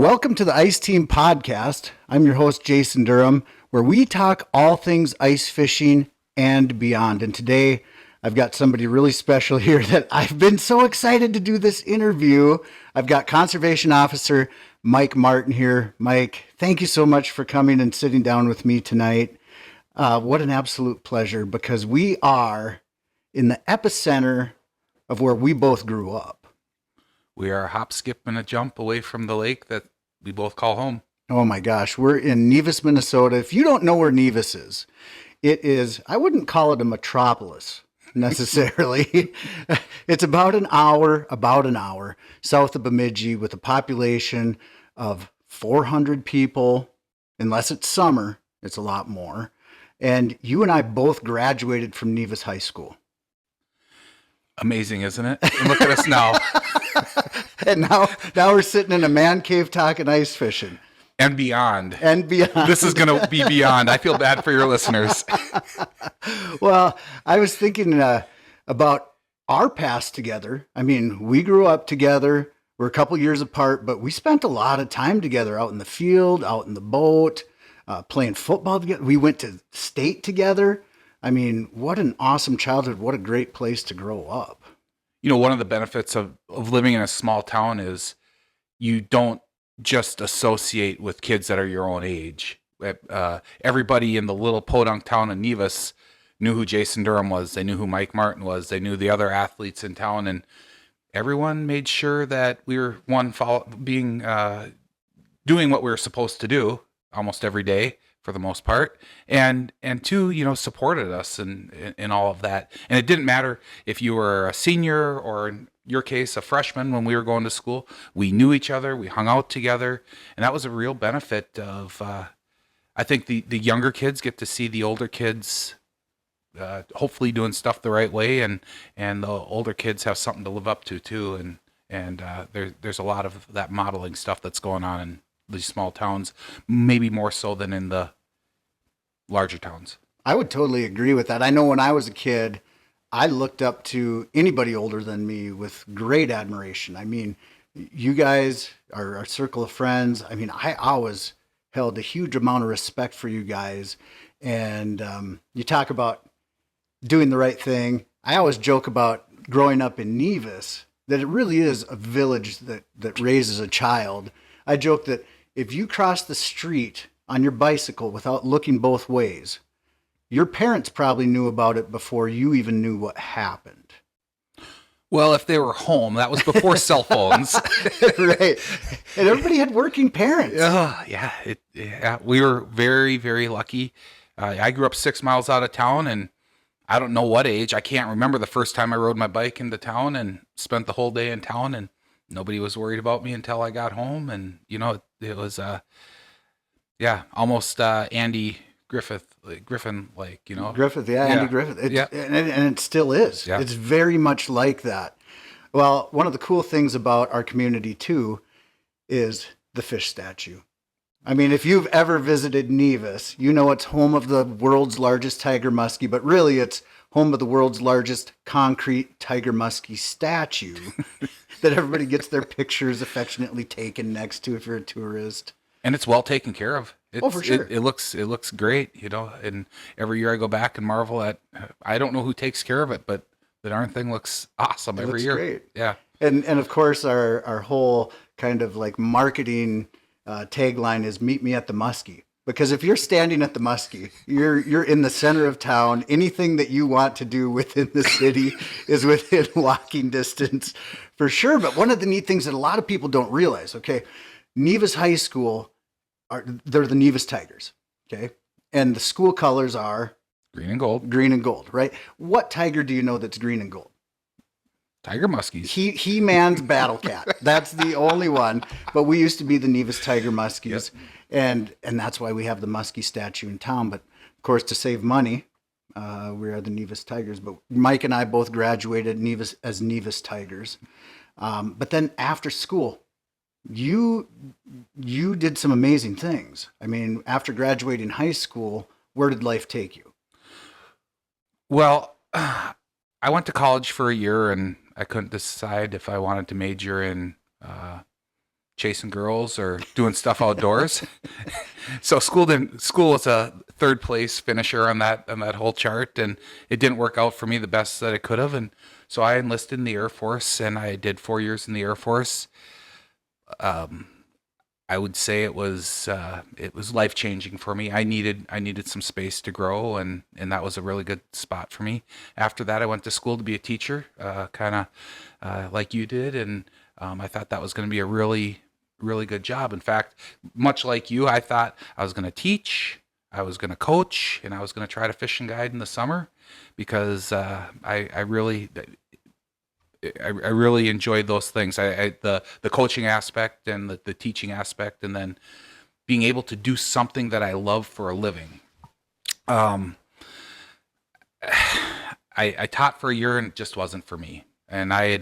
Welcome to the Ice Team Podcast. I'm your host, Jason Durham, where we talk all things ice fishing and beyond. And today, I've got somebody really special here that I've been so excited to do this interview. I've got Conservation Officer Mike Martin here. Mike, thank you so much for coming and sitting down with me tonight. What an absolute pleasure, because we are in the epicenter of where we both grew up. We are a hop, skip, and a jump away from the lake that we both call home. Oh my gosh, we're in Nevis, Minnesota. If you don't know where Nevis is, it is, I wouldn't call it a metropolis necessarily. It's about an hour south of Bemidji with a population of 400 people. Unless it's summer, it's a lot more. And you and I both graduated from Nevis High Amazing, isn't it? And look at us now. And now we're sitting in a man cave talking ice fishing. And beyond. This is going to be beyond. I feel bad for your listeners. Well, I was thinking about our past together. I mean, we grew up together. We're a couple years apart, but we spent a lot of time together out in the field, out in the boat, playing football together. We went to state together. I mean, what an awesome childhood. What a great place to grow up. You know, one of the benefits of living in a small town is you don't just associate with kids that are your own age. Everybody in the little podunk town of Nevis knew who Jason Durham was. They knew who Mike Martin was. They knew the other athletes in town, and everyone made sure that we were doing what we were supposed to do almost every day for the most part, and two, supported us in all of that. And it didn't matter if you were a senior or, in your case, a freshman. When we were going to school, we knew each other, we hung out together, and that was a real benefit of, I think the younger kids get to see the older kids hopefully doing stuff the right way, and the older kids have something to live up to too, and there's a lot of that modeling stuff that's going on in these small towns, maybe more so than in the larger towns. I would totally agree with that. I know when I was a kid, I looked up to anybody older than me with great admiration. I mean, you guys are our circle of friends. I mean, I always held a huge amount of respect for you guys. And you talk about doing the right thing. I always joke about growing up in Nevis, that it really is a village that raises a child. I joke that if you cross the street on your bicycle without looking both ways, your parents probably knew about it before you even knew what happened. Well, if they were home, that was before cell phones. Right. And everybody had working parents. Yeah. We were very, very lucky. I grew up 6 miles out of town, and I don't know what age. I can't remember the first time I rode my bike into town and spent the whole day in town, and nobody was worried about me until I got home. And, it was, almost Andy Griffin, Griffith, Andy Griffith. And it still is. Yeah. It's very much like that. Well, one of the cool things about our community, too, is the fish statue. I mean, if you've ever visited Nevis, you know it's home of the world's largest tiger muskie, but really it's home of the world's largest concrete tiger muskie statue that everybody gets their pictures affectionately taken next to if you're a tourist. And it's well taken care of. For sure. It looks great, and every year I go back and marvel at, I don't know who takes care of it, but the darn thing looks awesome every year. Great. Yeah. And of course our whole kind of like marketing tagline is meet me at the muskie. Because if you're standing at the muskie, you're in the center of town. Anything that you want to do within the city is within walking distance for sure. But one of the neat things that a lot of people don't realize, okay, Nevis High School, they're the Nevis Tigers, okay? And the school colors are? Green and gold. Green and gold, right? What tiger do you know that's green and gold? Tiger muskies. He-Man's Battle Cat. That's the only one. But we used to be the Nevis Tiger Muskies. Yep. And that's why we have the muskie statue in town. But, of course, to save money, we are the Nevis Tigers. But Mike and I both graduated as Nevis Tigers. But then after school, you did some amazing things. I mean, after graduating high school, where did life take you? Well, I went to college for a year, and I couldn't decide if I wanted to major in chasing girls or doing stuff outdoors. So school was a third place finisher on that whole chart, and it didn't work out for me the best that it could have. And so I enlisted in the Air Force, and I did 4 years in the Air Force. I would say it was life changing for me. I needed some space to grow, and that was a really good spot for me. After that, I went to school to be a teacher, kind of like you did, and I thought that was going to be a really really good job. In fact, much like you, I thought I was going to teach, I was going to coach, and I was going to try to fish and guide in the summer because I really enjoyed those things. The coaching aspect and the teaching aspect, and then being able to do something that I love for a living. Um, I taught for a year and it just wasn't for me. And I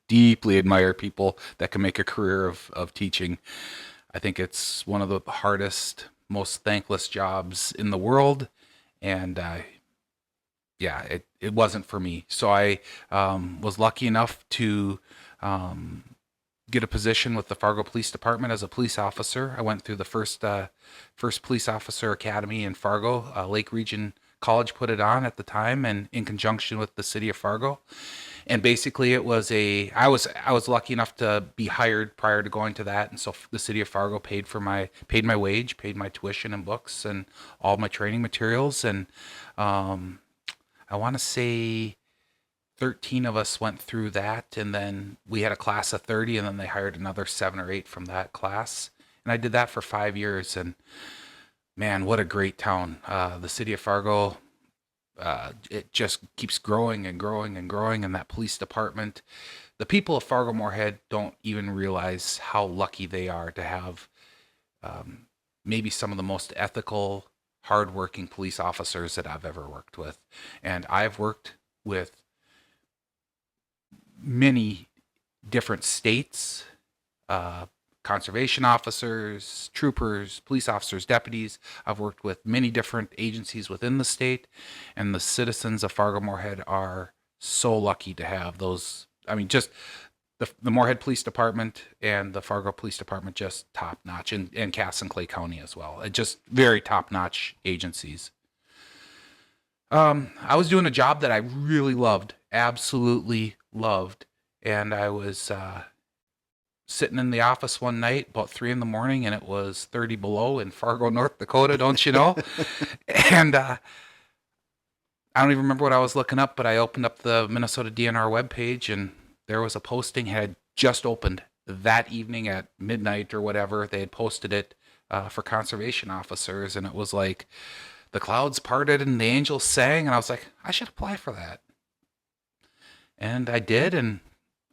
deeply admire people that can make a career of teaching. I think it's one of the hardest, most thankless jobs in the world. And yeah, it wasn't for me. So I was lucky enough to get a position with the Fargo Police Department as a police officer. I went through the first police officer academy in Fargo. Lake Region College put it on at the time, and in conjunction with the city of Fargo. And basically, it was I was lucky enough to be hired prior to going to that, and so the city of Fargo paid my wage, paid my tuition and books and all my training materials. And I want to say 13 of us went through that, and then we had a class of 30, and then they hired another 7 or 8 from that class. And I did that for 5 years, and man, what a great town. The city of Fargo, it just keeps growing and growing and growing, and that police department, the people of Fargo Moorhead don't even realize how lucky they are to have maybe some of the most ethical, hardworking police officers that I've ever worked with. And I've worked with many different states, conservation officers, troopers, police officers, deputies. I've worked with many different agencies within the state, and the citizens of Fargo Moorhead are so lucky to have those. I mean, just the Moorhead Police Department and the Fargo Police Department, just top notch, and Cass and Clay County as well. Just very top notch agencies. I was doing a job that I really loved, absolutely loved, and I was sitting in the office one night about 3 a.m, and it was 30 below in Fargo, North Dakota, don't you know? And I don't even remember what I was looking up, but I opened up the Minnesota DNR webpage, and there was a posting had just opened that evening at midnight or whatever. They had posted it for conservation officers, and it was like the clouds parted and the angels sang, and I was like, I should apply for that. And I did, and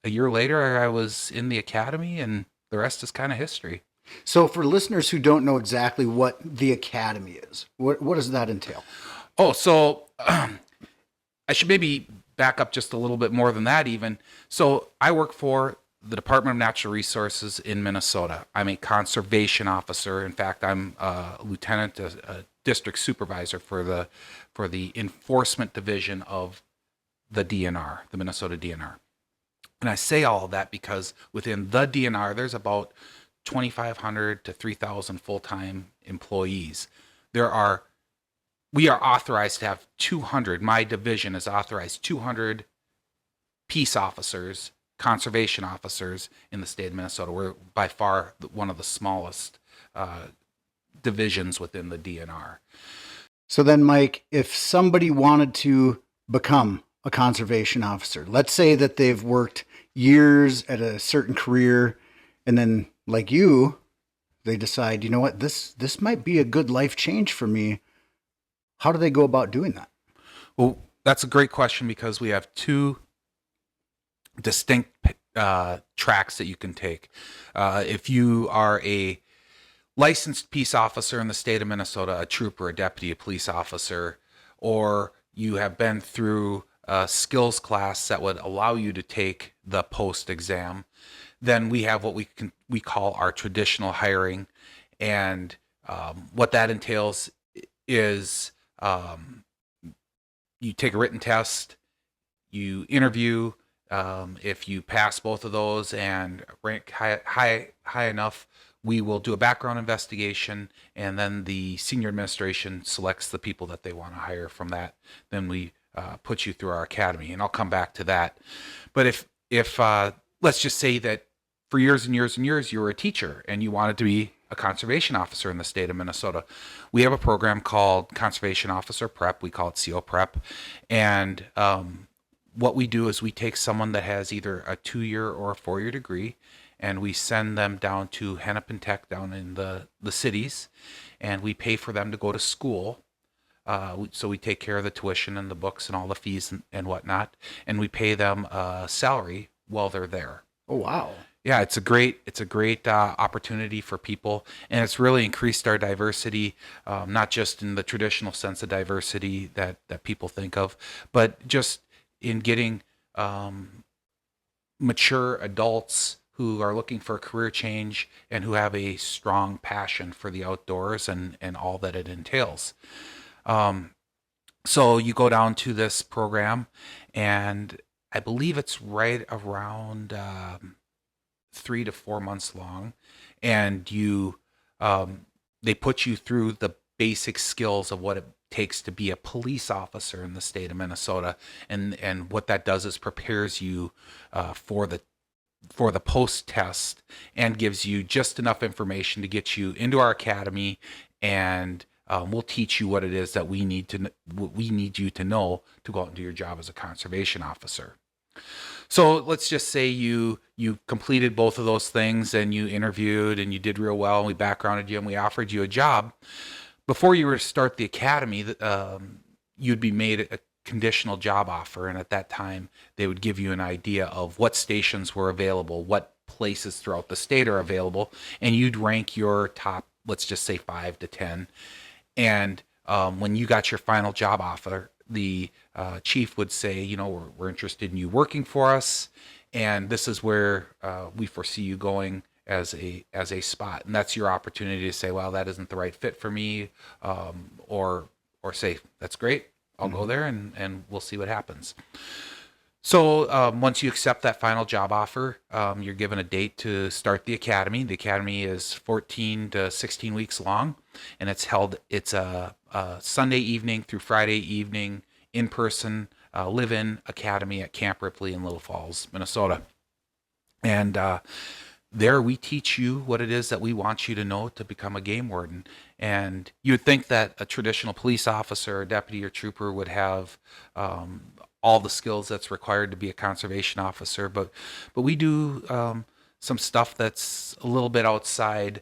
a year later, I was in the academy, and the rest is kind of history. So for listeners who don't know exactly what the academy is, what does that entail? Oh, so I should maybe back up just a little bit more than that even. So I work for the Department of Natural Resources in Minnesota. I'm a conservation officer. In fact, I'm a lieutenant, a district supervisor for the enforcement division of the DNR, the Minnesota DNR. And I say all of that because within the DNR, there's about 2,500 to 3,000 full-time employees. We are authorized to have 200, my division is authorized 200 peace officers, conservation officers in the state of Minnesota. We're by far one of the smallest divisions within the DNR. So then, Mike, if somebody wanted to become a conservation officer, let's say that they've worked years at a certain career, and then like you, they decide, you know what, this might be a good life change for me. How do they go about doing that? Well, that's a great question because we have 2 distinct tracks that you can take. If you are a licensed peace officer in the state of Minnesota, a trooper, a deputy, a police officer, or you have been through a skills class that would allow you to take the post exam, then we have what we call our traditional hiring. And what that entails is you take a written test, you interview, If you pass both of those and rank high enough, we will do a background investigation, and then the senior administration selects the people that they want to hire from that. Then we put you through our academy, and I'll come back to that. But if let's just say that for years and years and years you were a teacher and you wanted to be a conservation officer in the state of Minnesota, we have a program called Conservation Officer Prep. We call it CO Prep, and what we do is we take someone that has either a 2-year or a 4-year degree, and we send them down to Hennepin Tech down in the cities, and we pay for them to go to school. So we take care of the tuition and the books and all the fees and whatnot, and we pay them a salary while they're there. Oh, wow. Yeah, it's a great opportunity for people, and it's really increased our diversity, not just in the traditional sense of diversity that people think of, but just in getting mature adults who are looking for a career change and who have a strong passion for the outdoors and all that it entails. So you go down to this program, and I believe it's right around 3 to 4 months long, and they put you through the basic skills of what it takes to be a police officer in the state of Minnesota, and what that does is prepares you for the post test and gives you just enough information to get you into our academy, and we'll teach you what it is that we need you to know to go out and do your job as a conservation officer. So let's just say you completed both of those things, and you interviewed and you did real well, and we backgrounded you and we offered you a job. Before you were to start the academy, you'd be made a conditional job offer, and at that time they would give you an idea of what stations were available, what places throughout the state are available, and you'd rank your top, let's just say 5 to 10. And when you got your final job offer, the chief would say, we're interested in you working for us, and this is where we foresee you going as a spot. And that's your opportunity to say, well, that isn't the right fit for me, or say, that's great, I'll go there and we'll see what happens. So once you accept that final job offer, you're given a date to start the academy. The academy is 14 to 16 weeks long, and it's a Sunday evening through Friday evening in-person live-in academy at Camp Ripley in Little Falls, Minnesota. And there we teach you what it is that we want you to know to become a game warden. And you would think that a traditional police officer, or deputy, or trooper would have all the skills that's required to be a conservation officer, but we do some stuff that's a little bit outside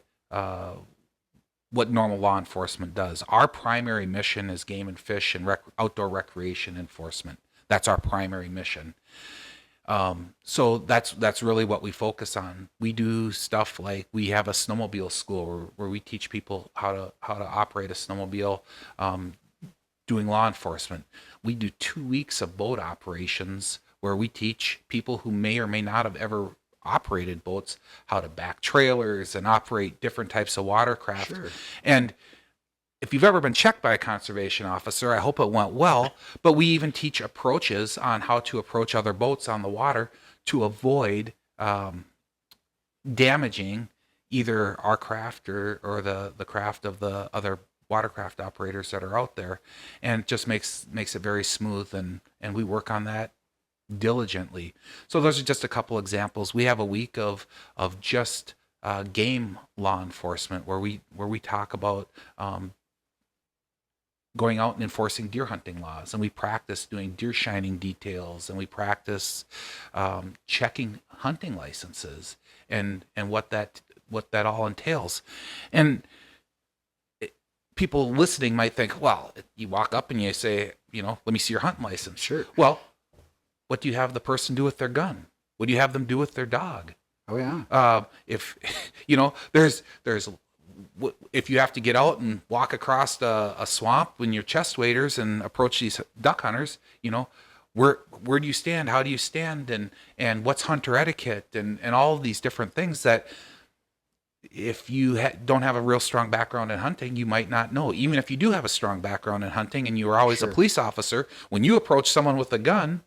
what normal law enforcement does. Our primary mission is game and fish and outdoor recreation enforcement. That's our primary mission. So that's really what we focus on. We do stuff like, we have a snowmobile school where we teach people how to operate a snowmobile, doing law enforcement. We do 2 weeks of boat operations where we teach people who may or may not have ever operated boats how to back trailers and operate different types of watercraft. Sure. And if you've ever been checked by a conservation officer, I hope it went well, but we even teach approaches on how to approach other boats on the water to avoid damaging either our craft or the craft of the other watercraft operators that are out there, and it just makes it very smooth, and we work on that diligently. So those are just a couple examples. We have a week of just game law enforcement where we talk about going out and enforcing deer hunting laws, and we practice doing deer shining details, and we practice checking hunting licenses and what that all entails. And people listening might think, well, you walk up and you say, let me see your hunting license. Sure. Well, what do you have the person do with their gun? What do you have them do with their dog? Oh yeah. If there's if you have to get out and walk across a swamp when you're chest waders and approach these duck hunters, where do you stand? How do you stand? And what's hunter etiquette and all of these different things that if you don't have a real strong background in hunting, you might not know. Even if you do have a strong background in hunting and you were always Sure. a police officer, when you approach someone with a gun,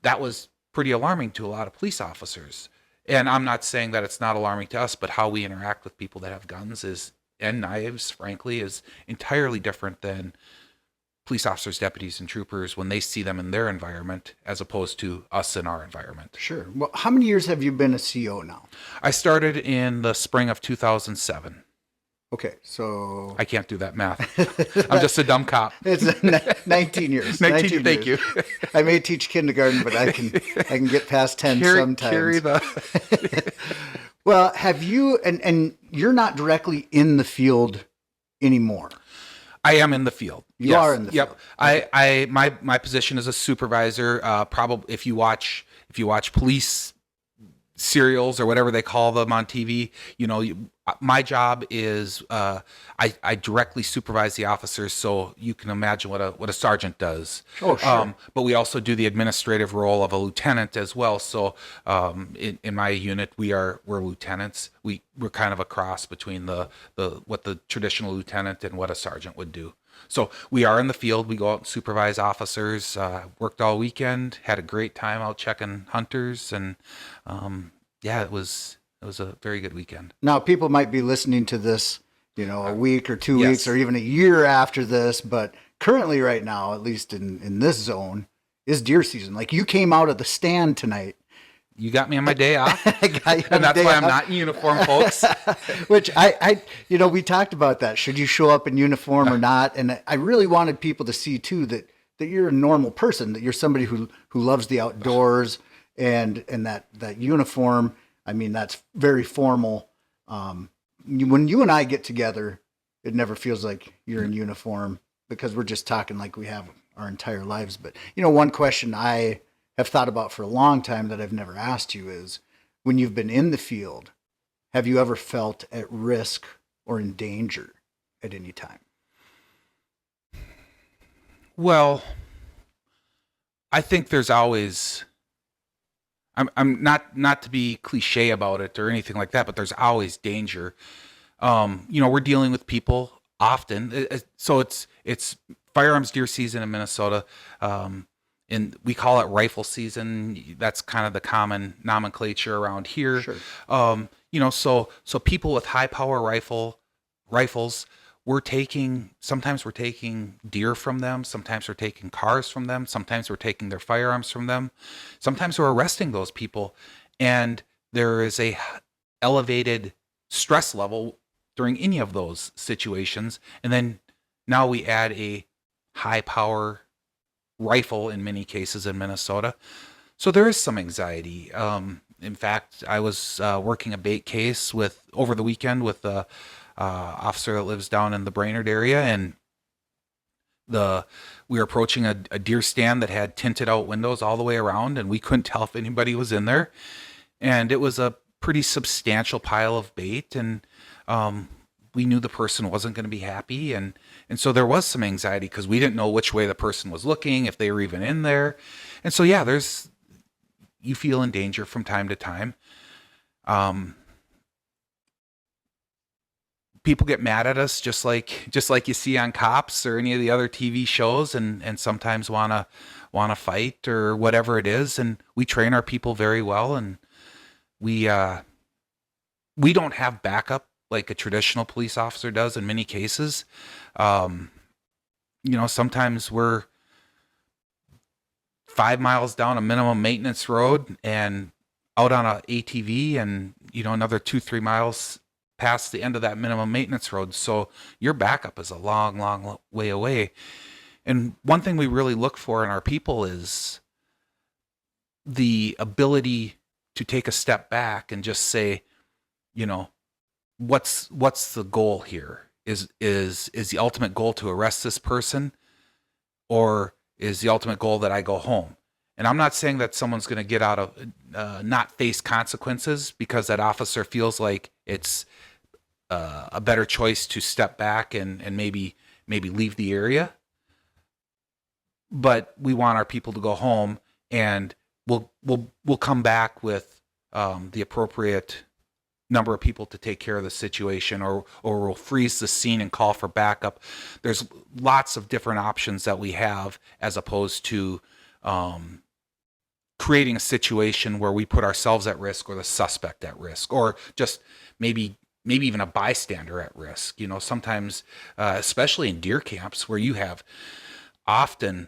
that was pretty alarming to a lot of police officers. And I'm not saying that it's not alarming to us, but how we interact with people that have guns and knives, frankly, is entirely different than police officers, deputies, and troopers when they see them in their environment as opposed to us in our environment. Sure. Well, how many years have you been a CO now? I started in the spring of 2007. Okay, so I can't do that math. I'm just a dumb cop. it's 19 years. 19, thank years. you. I may teach kindergarten, but I can get past 10 sometimes. Carry the... Well, have you, and you're not directly in the field anymore. I am in the field. You are in the field. field. Okay. My position is a supervisor. Probably if you watch police serials or whatever they call them on TV, my job is I directly supervise the officers, so you can imagine what a sergeant does. Oh, sure. But we also do the administrative role of a lieutenant as well. So in my unit, we're lieutenants. We're kind of a cross between the what the traditional lieutenant and what a sergeant would do. So we are in the field. We go out and supervise officers. Worked all weekend. Had a great time out checking hunters, and it was a very good weekend. Now, people might be listening to this, a week or 2 Yes. weeks or even a year after this, but currently right now, at least in this zone, is deer season. Like, you came out of the stand tonight. You got me on my day off, I got you on and a that's day why I'm off. not in uniform, folks. Which we talked about that. Should you show up in uniform or not? And I really wanted people to see too that you're a normal person, that you're somebody who loves the outdoors, and that uniform. I mean, that's very formal. When you and I get together, it never feels like you're in uniform because we're just talking like we have our entire lives. But one question I have thought about for a long time that I've never asked you is, when you've been in the field, have you ever felt at risk or in danger at any time? Well, I think there's always. I'm not to be cliche about it or anything like that, but there's always danger. We're dealing with people often, so it's firearms deer season in Minnesota. And we call it rifle season. That's kind of the common nomenclature around here. Sure. So people with high power rifles, sometimes we're taking deer from them. Sometimes we're taking cars from them. Sometimes we're taking their firearms from them. Sometimes we're arresting those people. And there is a elevated stress level during any of those situations. And then now we add a high power rifle in many cases in Minnesota. So there is some anxiety. In fact, I was working a bait case over the weekend with a officer that lives down in the Brainerd area, and we were approaching a deer stand that had tinted out windows all the way around, and we couldn't tell if anybody was in there. And it was a pretty substantial pile of bait, and we knew the person wasn't going to be happy, and so there was some anxiety because we didn't know which way the person was looking, if they were even in there. And so you feel in danger from time to time. People get mad at us just like you see on Cops or any of the other TV shows, and sometimes wanna fight or whatever it is. And we train our people very well, and we don't have backup like a traditional police officer does in many cases. Sometimes we're 5 miles down a minimum maintenance road and out on a ATV, and another 2-3 miles past the end of that minimum maintenance road. So your backup is a long, long way away. And one thing we really look for in our people is the ability to take a step back and just say, what's the goal here? Is the ultimate goal to arrest this person, or is the ultimate goal that I go home? And I'm not saying that someone's going to get out of not face consequences because that officer feels like it's a better choice to step back and maybe leave the area. But we want our people to go home, and we'll come back with the appropriate number of people to take care of the situation, or we'll freeze the scene and call for backup. There's lots of different options that we have as opposed to creating a situation where we put ourselves at risk or the suspect at risk, or just maybe even a bystander at risk. You know, sometimes, especially in deer camps where you have often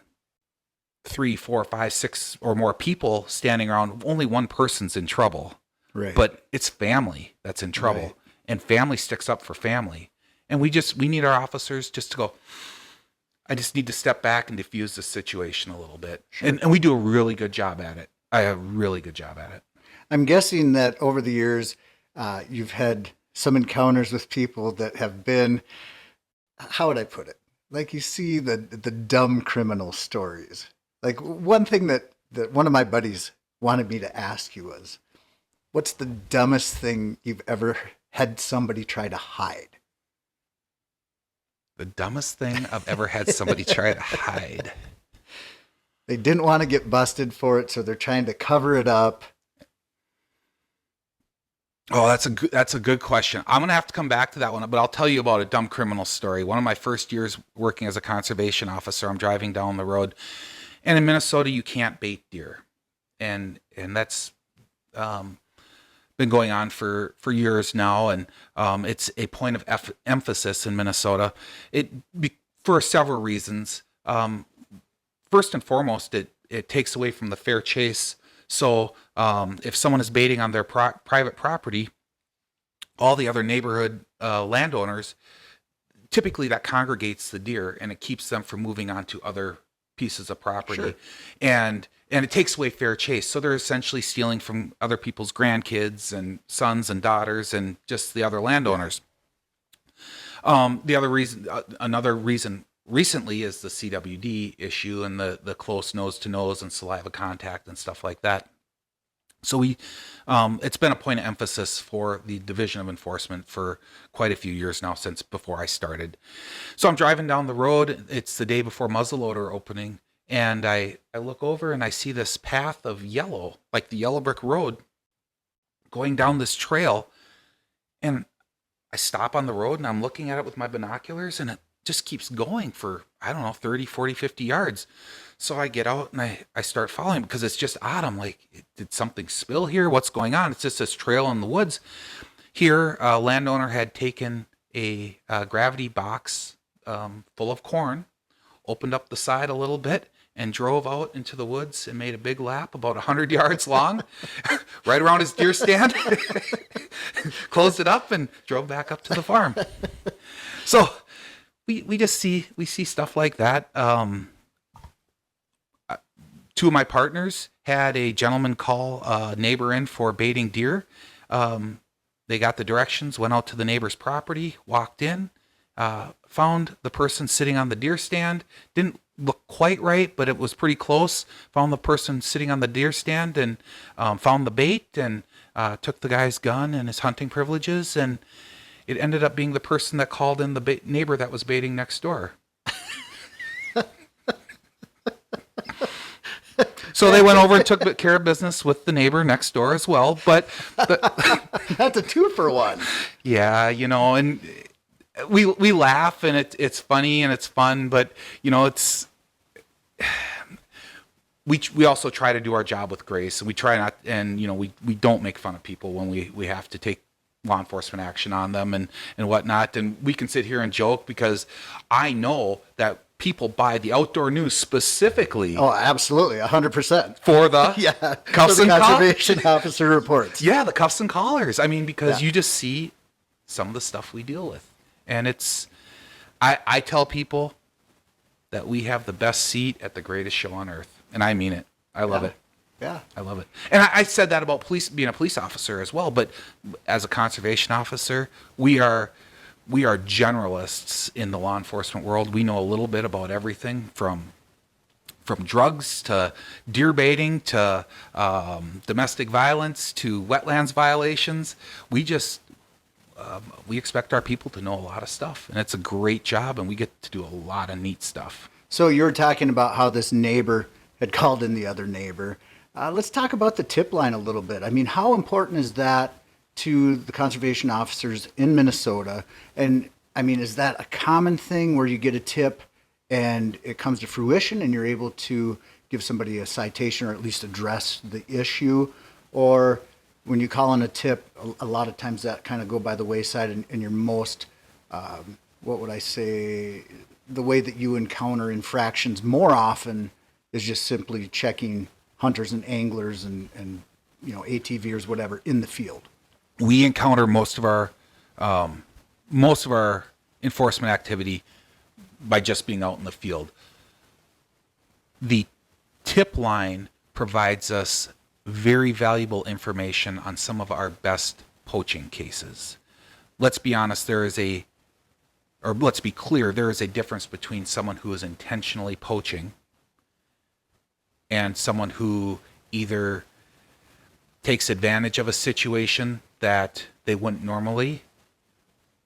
3, 4, 5, 6 or more people standing around, only one person's in trouble. Right. But it's family that's in trouble. Right. And family sticks up for family. And we need our officers just to go, I just need to step back and diffuse the situation a little bit. Sure. And we do a really good job at it. I'm guessing that over the years, you've had some encounters with people that have been, how would I put it? Like, you see the dumb criminal stories. Like, one thing that one of my buddies wanted me to ask you was, what's the dumbest thing you've ever had somebody try to hide? The dumbest thing I've ever had somebody try to hide. They didn't want to get busted for it, so they're trying to cover it up. Oh, that's a good question. I'm going to have to come back to that one, but I'll tell you about a dumb criminal story. One of my first years working as a conservation officer, I'm driving down the road, and in Minnesota, you can't bait deer. And that's been going on for years now, and it's a point of emphasis in Minnesota. For several reasons. First and foremost, it takes away from the fair chase. So if someone is baiting on their private property, all the other neighborhood landowners, typically that congregates the deer, and it keeps them from moving on to other pieces of property. Sure. And it takes away fair chase. So they're essentially stealing from other people's grandkids and sons and daughters and just the other landowners. Another reason recently is the CWD issue and the close nose to nose and saliva contact and stuff like that. So it's been a point of emphasis for the Division of Enforcement for quite a few years now, since before I started. So I'm driving down the road. It's the day before muzzleloader opening, and I look over and I see this path of yellow, like the yellow brick road, going down this trail. And I stop on the road and I'm looking at it with my binoculars, and it just keeps going for, 30, 40, 50 yards. So I get out and I start following, because it's just odd. I'm like, did something spill here? What's going on? It's just this trail in the woods. Here, a landowner had taken a gravity box full of corn, opened up the side a little bit, and drove out into the woods and made a big lap about 100 yards long, right around his deer stand, closed it up, and drove back up to the farm. So we see stuff like that. Two of my partners had a gentleman call a neighbor in for baiting deer. They got the directions, went out to the neighbor's property, walked in, found the person sitting on the deer stand. Didn't look quite right, but it was pretty close. Found the person sitting on the deer stand and found the bait, and took the guy's gun and his hunting privileges, and it ended up being the person that called in the neighbor that was baiting next door. So they went over and took care of business with the neighbor next door as well. But that's a 2-for-1. Yeah, and we laugh, and it's funny and it's fun, but it's we also try to do our job with grace, and we try not, and we don't make fun of people when we have to take law enforcement action on them and whatnot. And we can sit here and joke, because I know that people buy the Outdoor News specifically. Oh, absolutely, 100% for the cuffs and conservation officer reports. Yeah, the cuffs and collars. I mean, because you just see some of the stuff we deal with, and it's. I tell people that we have the best seat at the greatest show on earth, and I mean it. I love it. Yeah, I love it. And I said that about being a police officer as well, but as a conservation officer, we are generalists in the law enforcement world. We know a little bit about everything from drugs to deer baiting to domestic violence to wetlands violations. We expect our people to know a lot of stuff, and it's a great job, and we get to do a lot of neat stuff. So you're talking about how this neighbor had called in the other neighbor. Let's talk about the tip line a little bit. I mean, how important is that to the conservation officers in Minnesota? And I mean, is that a common thing where you get a tip and it comes to fruition and you're able to give somebody a citation or at least address the issue. Or when you call in a tip, a lot of times that kind of go by the wayside, and your most, what would I say, the way that you encounter infractions more often is just simply checking hunters and anglers and ATVers, whatever, in the field. We encounter most of our enforcement activity by just being out in the field. The tip line provides us very valuable information on some of our best poaching cases. Let's be honest, let's be clear, there is a difference between someone who is intentionally poaching and someone who either takes advantage of a situation that they wouldn't normally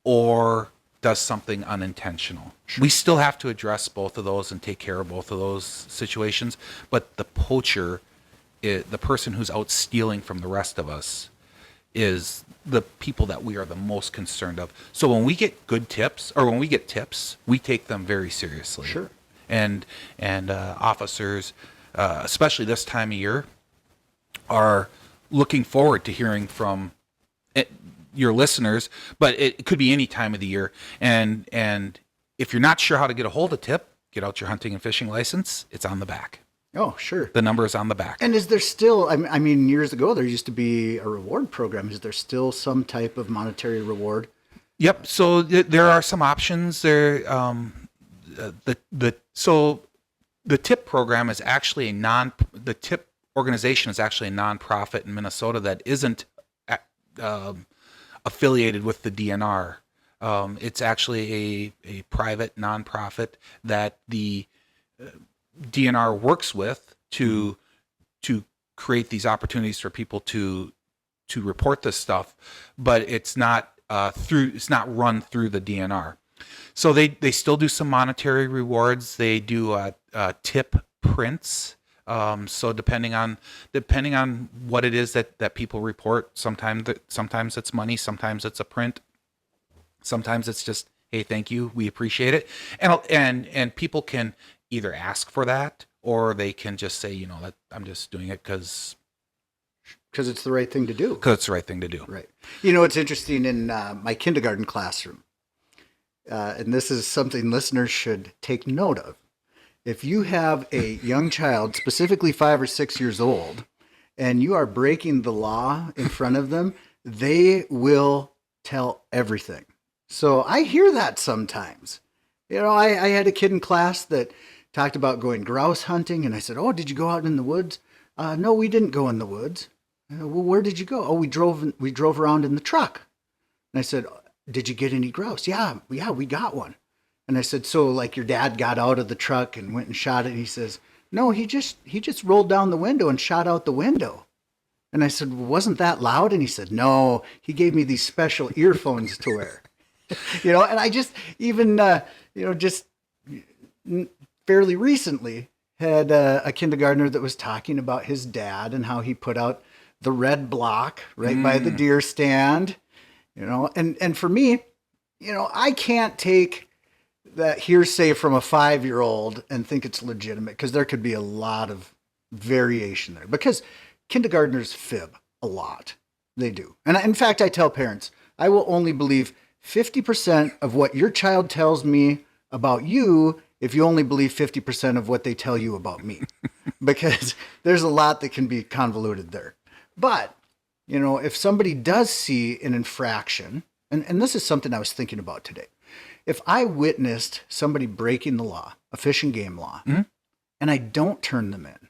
or does something unintentional. Sure. We still have to address both of those and take care of both of those situations, but the poacher, the person who's out stealing from the rest of us, is the people that we are the most concerned of. So when we get good tips, or when we get tips, we take them very seriously. Sure. And officers, especially this time of year, are looking forward to hearing from your listeners, but it could be any time of the year. And if you're not sure how to get a hold of tip, get out your hunting and fishing license. It's on the back. Oh, sure. The number is on the back. And is there still, I mean, years ago, there used to be a reward program. Is there still some type of monetary reward? Yep. So there are some options there. So the TIP program is actually the TIP organization is actually a nonprofit in Minnesota that isn't affiliated with the DNR. It's actually a private nonprofit that the DNR works with to create these opportunities for people to report this stuff, but it's not run through the DNR. So they still do some monetary rewards. They do tip prints. So depending on what it is that people report, sometimes it's money, sometimes it's a print, sometimes it's just, hey, thank you, we appreciate it, and people can either ask for that or they can just say, that I'm just doing it because it's the right thing to do. Because it's the right thing to do. Right. It's interesting in my kindergarten classroom, and this is something listeners should take note of. If you have a young child, specifically 5 or 6 years old, and you are breaking the law in front of them, they will tell everything. So I hear that sometimes. I had a kid in class that talked about going grouse hunting, and I said, "Oh, did you go out in the woods?" "No, we didn't go in the woods." "Well, where did you go?" "Oh, we drove around in the truck." And I said, "Did you get any grouse?" Yeah, we got one." And I said, "So like your dad got out of the truck and went and shot it?" And he says, "No, he just rolled down the window and shot out the window." And I said, "Well, wasn't that loud?" And he said, "No, he gave me these special earphones to wear." And I just even just fairly recently had a kindergartner that was talking about his dad and how he put out the red block right by the deer stand, and for me, I can't take that hearsay from a 5-year-old and think it's legitimate, because there could be a lot of variation there, because kindergartners fib a lot. They do. And in fact, I tell parents, I will only believe 50% of what your child tells me about you if you only believe 50% of what they tell you about me, because there's a lot that can be convoluted there. But, if somebody does see an infraction, and this is something I was thinking about today. If I witnessed somebody breaking the law, a fish and game law, and I don't turn them in,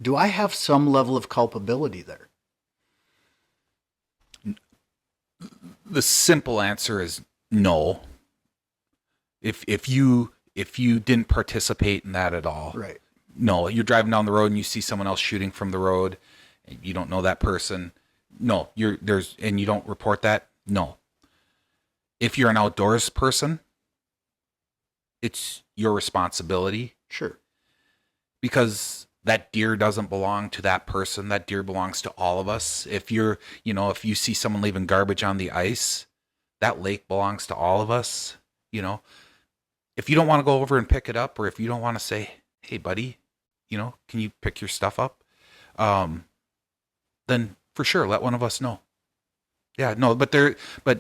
do I have some level of culpability there? The simple answer is no. If you didn't participate in that at all, right? No, you're driving down the road and you see someone else shooting from the road, and you don't know that person. No, and you don't report that. No. If you're an outdoors person, it's your responsibility. Sure. Because that deer doesn't belong to that person. That deer belongs to all of us. If if you see someone leaving garbage on the ice, that lake belongs to all of us. If you don't want to go over and pick it up, or if you don't want to say, "Hey, buddy, can you pick your stuff up? Then for sure, let one of us know. Yeah, no, but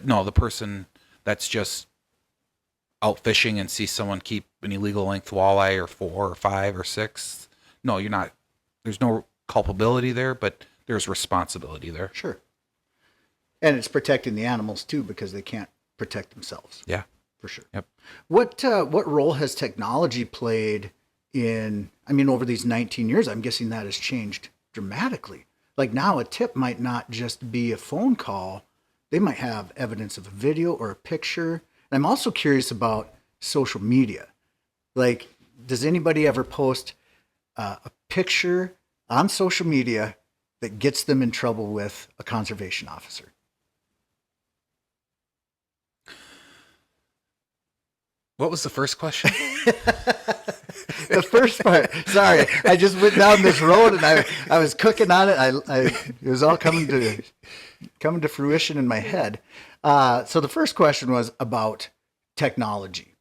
no, the person that's just out fishing and sees someone keep an illegal length walleye or 4 or 5 or 6. No, you're not. There's no culpability there, but there's responsibility there. Sure. And it's protecting the animals too, because they can't protect themselves. Yeah, for sure. Yep. What role has technology played in, I mean, over these 19 years? I'm guessing that has changed dramatically. Like now a tip might not just be a phone call. They might have evidence of a video or a picture. And I'm also curious about social media. Like, does anybody ever post a picture on social media that gets them in trouble with a conservation officer? What was the first question? The first part. Sorry, I just went down this road and I was cooking on it. It was all coming to fruition in my head. So the first question was about technology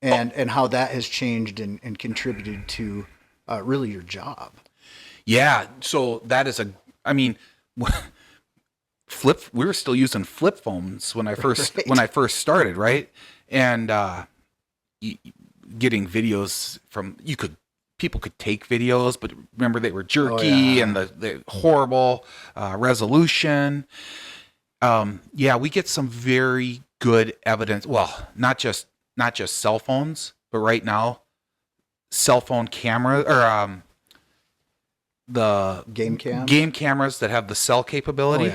and how that has changed and contributed to really your job. Yeah. So that is we were still using flip phones when I first started, right? And getting videos from people could take videos, but remember they were jerky and the horrible resolution. We get some very good evidence. Well, not just cell phones, but right now, cell phone camera or the game cameras that have the cell capability.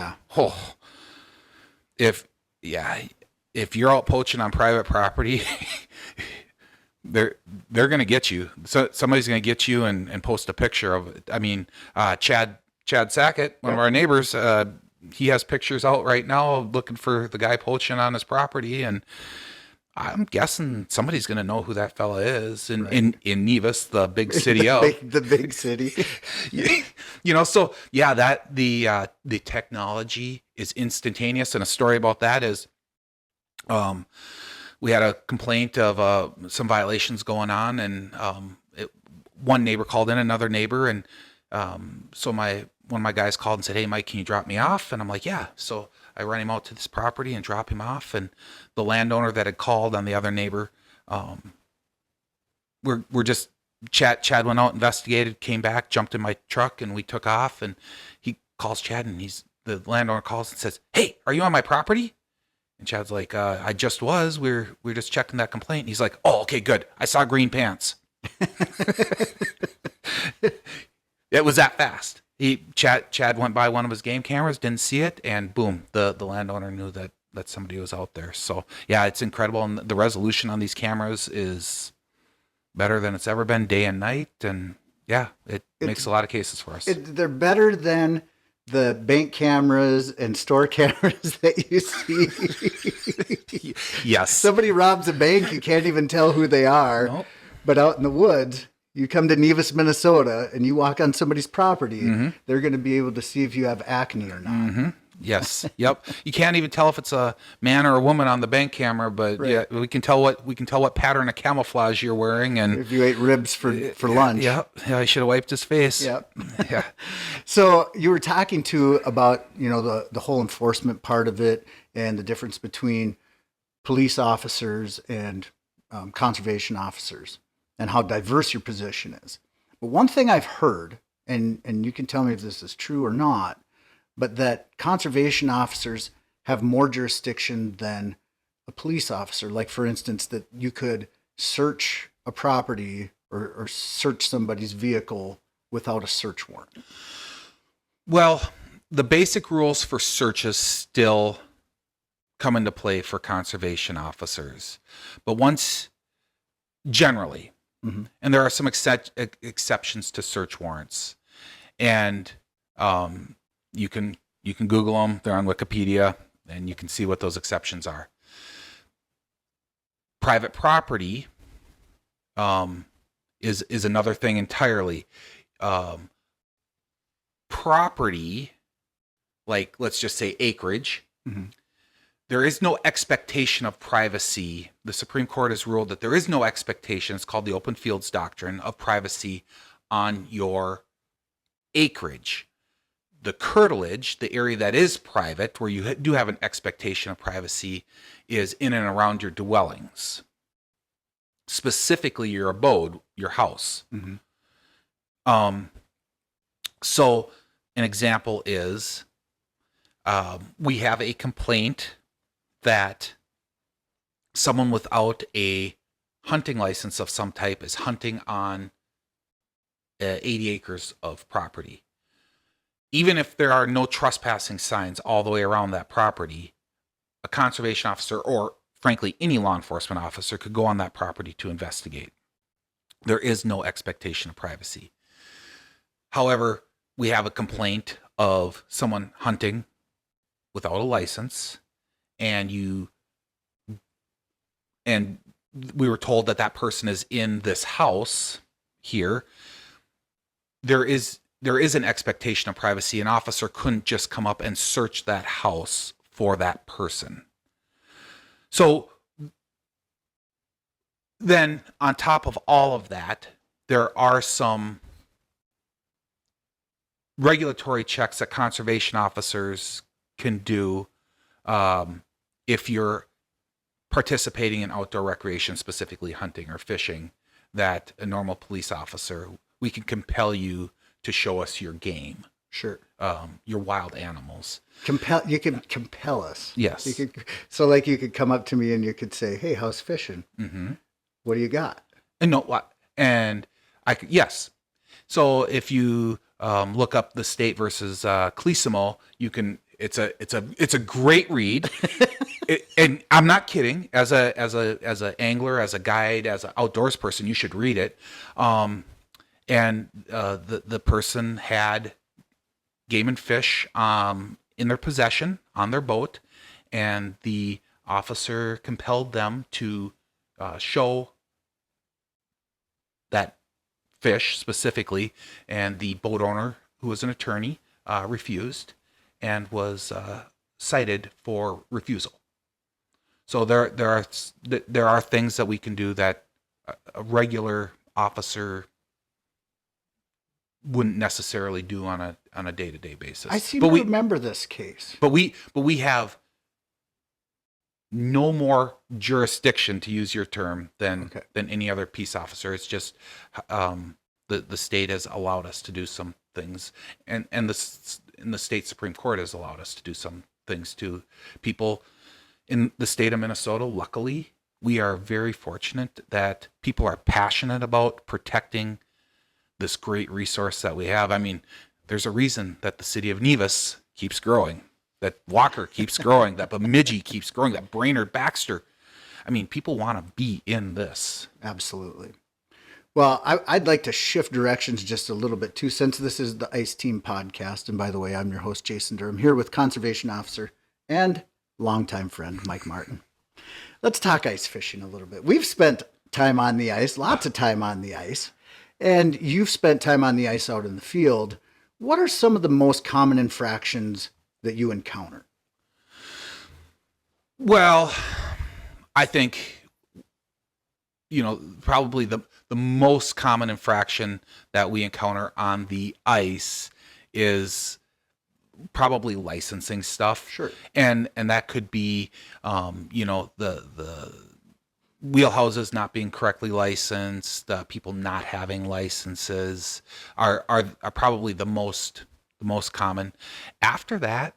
If you're out poaching on private property, they're going to get you. So somebody's going to get you and post a picture of it. I mean, Chad Sackett, one of our neighbors, he has pictures out right now looking for the guy poaching on his property, and I'm guessing somebody's going to know who that fella is in Nevis, the big city the big city. So that the technology is instantaneous. And a story about that is, we had a complaint of some violations going on, and one neighbor called in another neighbor, and so one of my guys called and said, "Hey, Mike, can you drop me off?" And I'm like, "Yeah." So I run him out to this property and drop him off, and the landowner that had called on the other neighbor, we're just Chad went out, investigated, came back, jumped in my truck, and we took off. And he calls Chad, and the landowner calls and says, "Hey, are you on my property?" And Chad's like, "I just was. We're just checking that complaint." And he's like, "Oh, okay, good. I saw green pants." It was that fast. Chad went by one of his game cameras, didn't see it, and boom, the landowner knew that somebody was out there. So yeah, it's incredible, and the resolution on these cameras is better than it's ever been, day and night, and yeah, it makes a lot of cases for us. They're better than the bank cameras and store cameras that you see. Yes. Somebody robs a bank, you can't even tell who they are. Nope. But out in the woods, you come to Nevis, Minnesota, and you walk on somebody's property, they're going to be able to see if you have acne or not. Mm-hmm. Yes. Yep. You can't even tell if it's a man or a woman on the bank camera, but yeah, we can tell what pattern of camouflage you're wearing, and if you ate ribs for lunch. Yeah, I should have wiped his face. Yep. Yeah. So you were talking about the whole enforcement part of it and the difference between police officers and conservation officers and how diverse your position is. But one thing I've heard, and you can tell me if this is true or not, but that conservation officers have more jurisdiction than a police officer. Like, for instance, that you could search a property or search somebody's vehicle without a search warrant. Well, the basic rules for searches still come into play for conservation officers. But generally, and there are some exceptions to search warrants, and you can Google them. They're on Wikipedia, and you can see what those exceptions are. Private property is another thing entirely. Property, like let's just say acreage, there is no expectation of privacy. The Supreme Court has ruled that there is no expectation. It's called the Open Fields Doctrine of privacy on your acreage. The curtilage, the area that is private, where you do have an expectation of privacy, is in and around your dwellings, specifically your abode, your house. So an example is we have a complaint that someone without a hunting license of some type is hunting on 80 acres of property. Even if there are no trespassing signs all the way around that property, a conservation officer, or frankly any law enforcement officer, could go on that property to investigate. There is no expectation of privacy. However, we have a complaint of someone hunting without a license, and we were told that that person is in this house here. There is an expectation of privacy. An officer couldn't just come up and search that house for that person. So then on top of all of that, there are some regulatory checks that conservation officers can do if you're participating in outdoor recreation, specifically hunting or fishing, that a normal police officer, we can compel you to show us your game. Sure. Your wild animals. You could compel us. Yes. You could, so like you could come up to me and you could say, "Hey, how's fishing? What do you got?" Yes. So if you look up The State versus Clisimo, you can. It's a great read. And I'm not kidding. As a angler, as a guide, as an outdoors person, you should read it. And the person had game and fish in their possession on their boat, and the officer compelled them to show that fish specifically, and the boat owner, who was an attorney, refused and was cited for refusal. So there are things that we can do that a regular officer wouldn't necessarily do on a day-to-day basis. I seem to remember this case. But we have no more jurisdiction, to use your term, than any other peace officer. It's just the state has allowed us to do some things, and the state Supreme Court has allowed us to do some things too. People in the state of Minnesota, luckily, we are very fortunate that people are passionate about protecting this great resource that we have. I mean, there's a reason that the city of Nevis keeps growing, that Walker keeps growing, that Bemidji keeps growing, that Brainerd, Baxter. I mean, people want to be in this. Absolutely. Well, I'd like to shift directions just a little bit too, since this is the ICE Team podcast. And by the way, I'm your host, Jason Durham, here with Conservation Officer and longtime friend, Mike Martin. Let's talk ice fishing a little bit. We've spent time on the ice, lots of time on the ice. And you've spent time on the ice out in the field. What are some of the most common infractions that you encounter? Well, I think, probably the most common infraction that we encounter on the ice is probably licensing stuff. Sure. And that could be, the wheelhouses not being correctly licensed, people not having licenses are probably the most common. After that,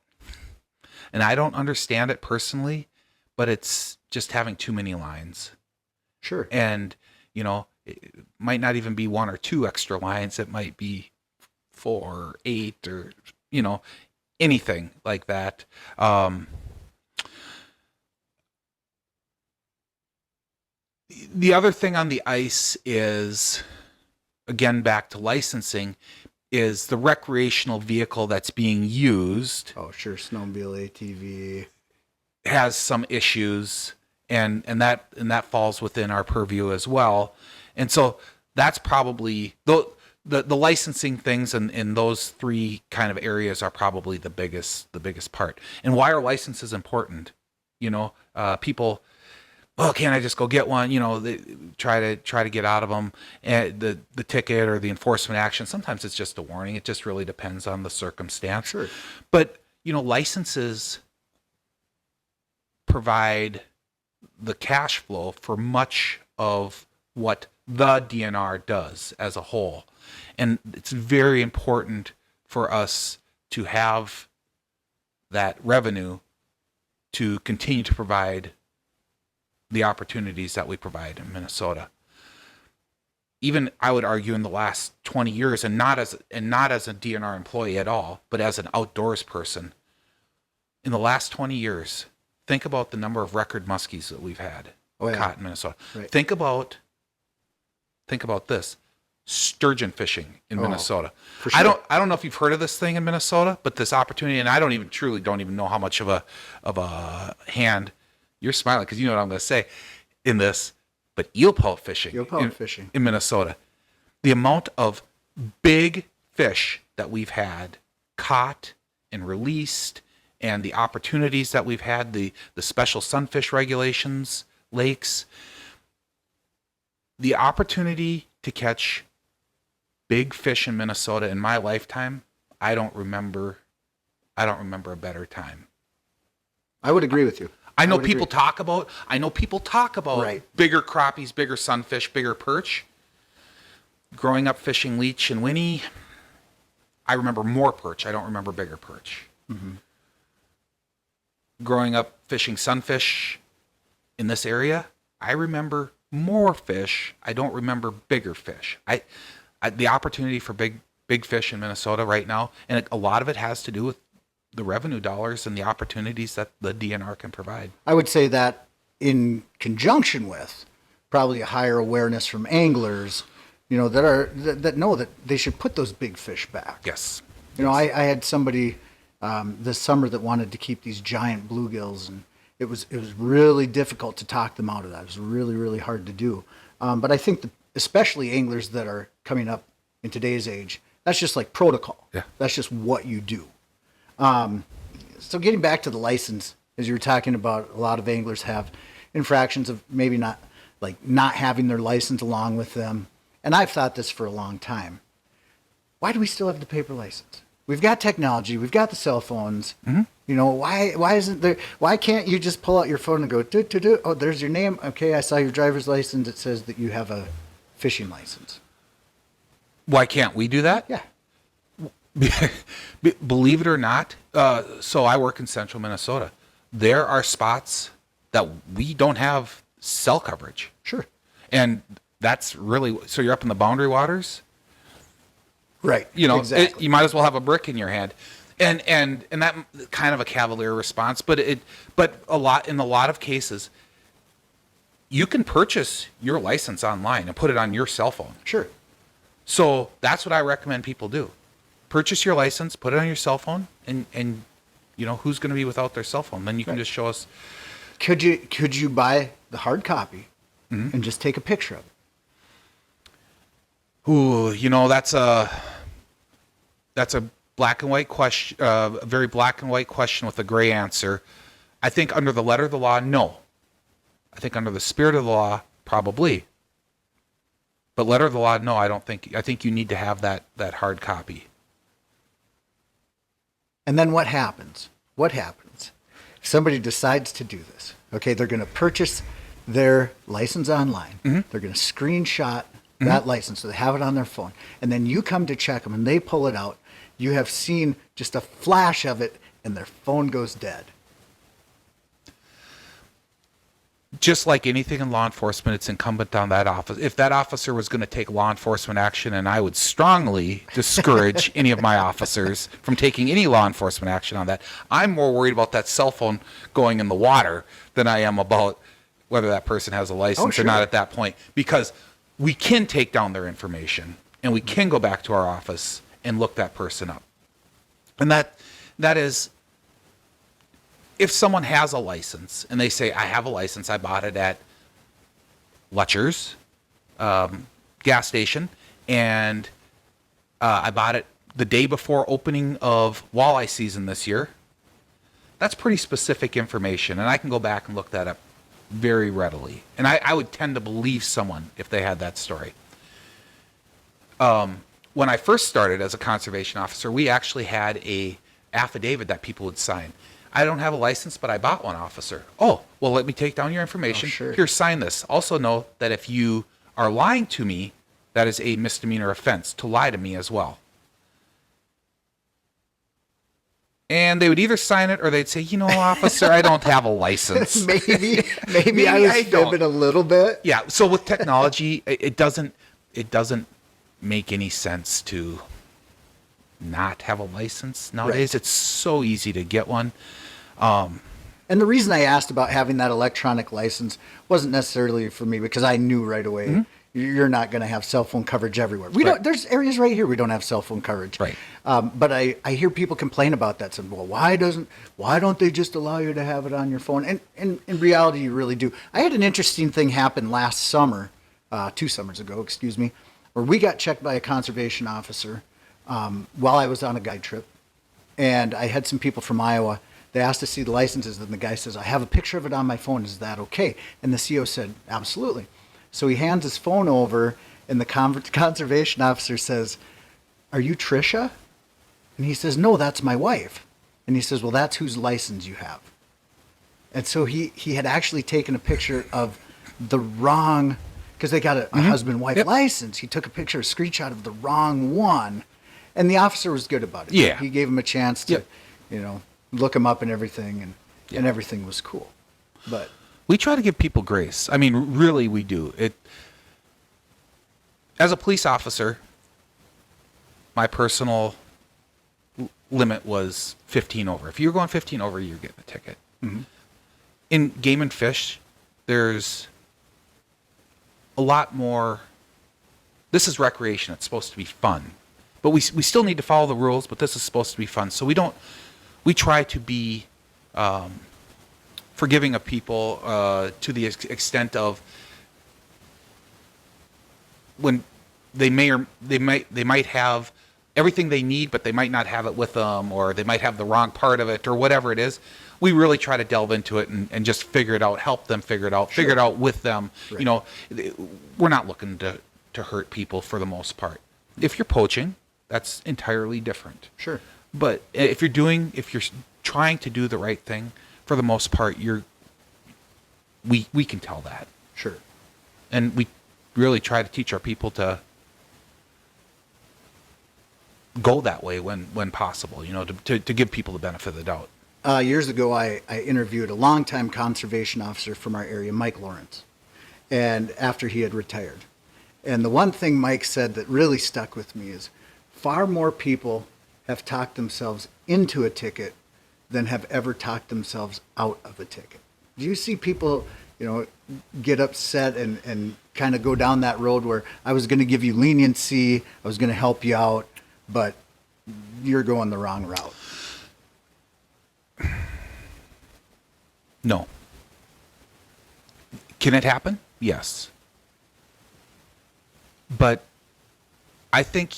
and I don't understand it personally, but it's just having too many lines. Sure. And, it might not even be 1 or 2 extra lines. It might be 4 or 8 or, anything like that. The other thing on the ice is, again, back to licensing, is the recreational vehicle that's being used. Oh, sure. Snowmobile, ATV. Has some issues, and that falls within our purview as well. And so that's probably the licensing things in those 3 kind of areas are probably the biggest part. And why are licenses important? People oh, can't I just go get one? You know, they try to get out of them, and the ticket or the enforcement action. Sometimes it's just a warning. It just really depends on the circumstance. Sure. But you know, licenses provide the cash flow for much of what the DNR does as a whole, and it's very important for us to have that revenue to continue to provide the opportunities that we provide in Minnesota. Even I would argue in the last 20 years, and not as a DNR employee at all, but as an outdoors person, in the last 20 years, think about the number of record muskies that we've had caught in Minnesota. Right. Think about this. Sturgeon fishing in Minnesota. For sure. I don't know if you've heard of this thing in Minnesota, but this opportunity, and I don't even know how much of a hand you're smiling because you know what I'm going to say in this, but eel pout fishing in Minnesota. The amount of big fish that we've had caught and released, and the opportunities that we've had, the special sunfish regulations, lakes, the opportunity to catch big fish in Minnesota in my lifetime, I don't remember a better time. I would agree with you. I know people talk about Right. bigger crappies, bigger sunfish, bigger perch. Growing up fishing leech and Winnie, I remember more perch. I don't remember bigger perch. Mm-hmm. Growing up fishing sunfish in this area, I remember more fish. I don't remember bigger fish. The opportunity for big fish in Minnesota right now, and a lot of it has to do with the revenue dollars and the opportunities that the DNR can provide. I would say that in conjunction with probably a higher awareness from anglers, you know, that know that they should put those big fish back. Yes. You know, I had somebody this summer that wanted to keep these giant bluegills, and it was really difficult to talk them out of that. It was really, really hard to do. But I think especially anglers that are coming up in today's age, that's just like protocol. Yeah. That's just what you do. So getting back to the license, as you were talking about, a lot of anglers have infractions of maybe not having their license along with them. And I've thought this for a long time. Why do we still have the paper license? We've got technology. We've got the cell phones. Mm-hmm. You know, why can't you just pull out your phone and go, oh, there's your name. Okay, I saw your driver's license. It says that you have a fishing license. Why can't we do that? Yeah. Believe it or not, so I work in central Minnesota. There are spots that we don't have cell coverage. Sure. And that's really, so you're up in the boundary waters? Right. You know, exactly. You might as well have a brick in your hand. And that kind of a cavalier response, but in a lot of cases, you can purchase your license online and put it on your cell phone. Sure. So that's what I recommend people do. Purchase your license, put it on your cell phone, and you know, who's going to be without their cell phone? Then you can just show us. Could you buy the hard copy and just take a picture of it? Ooh, you know, that's a black and white question, a very black and white question with a gray answer. I think under the letter of the law, no. I think under the spirit of the law, probably. But letter of the law, no, I don't think. I think you need to have that hard copy. And then what happens? What happens? If somebody decides to do this, okay, they're going to purchase their license online. Mm-hmm. They're going to screenshot that license so they have it on their phone. And then you come to check them and they pull it out. You have seen just a flash of it and their phone goes dead. Just like anything in law enforcement, it's incumbent on that officer. If that officer was going to take law enforcement action, and I would strongly discourage any of my officers from taking any law enforcement action on that, I'm more worried about that cell phone going in the water than I am about whether that person has a license or not at that point. Because we can take down their information, and we can go back to our office and look that person up. And that is... If someone has a license and they say, I have a license, I bought it at Lutcher's gas station, and I bought it the day before opening of walleye season this year, that's pretty specific information, and I can go back and look that up very readily. And I would tend to believe someone if they had that story. When I first started as a conservation officer, we actually had a affidavit that people would sign. I don't have a license, but I bought one, officer. Oh, well, let me take down your information. Oh, sure. Here, sign this. Also know that if you are lying to me, that is a misdemeanor offense to lie to me as well. And they would either sign it or they'd say, you know, officer, I don't have a license. maybe I was fibbing a little bit. Yeah. So with technology, it doesn't make any sense to not have a license nowadays. Right. It's so easy to get one. And the reason I asked about having that electronic license wasn't necessarily for me, because I knew right away you're not going to have cell phone coverage everywhere. We don't. There's areas right here we don't have cell phone coverage. Right. But I hear people complain about that. Saying, well, why don't they just allow you to have it on your phone? And in reality, you really do. I had an interesting thing happen last summer, 2 summers ago, excuse me, where we got checked by a conservation officer while I was on a guide trip, and I had some people from Iowa. They asked to see the licenses, and the guy says, I have a picture of it on my phone. Is that okay? And the CO said, absolutely. So he hands his phone over, and the conservation officer says, are you Tricia? And he says, no, that's my wife. And he says, well, that's whose license you have. And so he had actually taken a picture of the wrong, because they got a husband-wife license. He took a picture, a screenshot of the wrong one. And the officer was good about it. Yeah. He gave him a chance to, look him up and everything, and everything was cool. But we try to give people grace. I mean, really, we do. As a police officer, my personal limit was 15 over. If you're going 15 over, you're getting a ticket. Mm-hmm. In game and fish, there's a lot more. This is recreation. It's supposed to be fun. But we still need to follow the rules, but this is supposed to be fun. So we try to be forgiving of people to the extent of when they might have everything they need, but they might not have it with them, or they might have the wrong part of it, or whatever it is. We really try to delve into it and just figure it out, help them figure it out, figure it out with them. Right. We're not looking to hurt people for the most part. If you're poaching, that's entirely different. Sure. But if you're trying to do the right thing, for the most part, we can tell that. Sure. And we really try to teach our people to go that way when possible, to give people the benefit of the doubt. Years ago, I interviewed a longtime conservation officer from our area, Mike Lawrence, and after he had retired. And the one thing Mike said that really stuck with me is far more people have talked themselves into a ticket than have ever talked themselves out of a ticket. Do you see people, get upset and kind of go down that road where I was going to give you leniency, I was going to help you out, but you're going the wrong route? No. Can it happen? Yes. But I think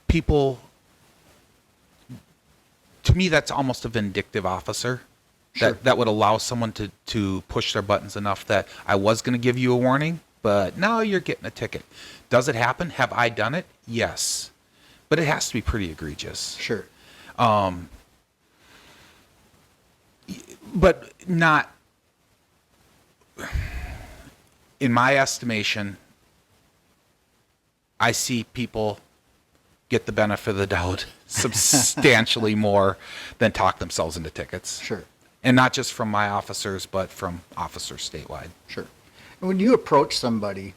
people, to me, that's almost a vindictive officer. Sure. That would allow someone to push their buttons enough that I was going to give you a warning, but now you're getting a ticket. Does it happen? Have I done it? Yes. But it has to be pretty egregious. Sure. But not, in my estimation, I see people get the benefit of the doubt substantially more than talk themselves into tickets. Sure. And not just from my officers, but from officers statewide. Sure. And when you approach somebody,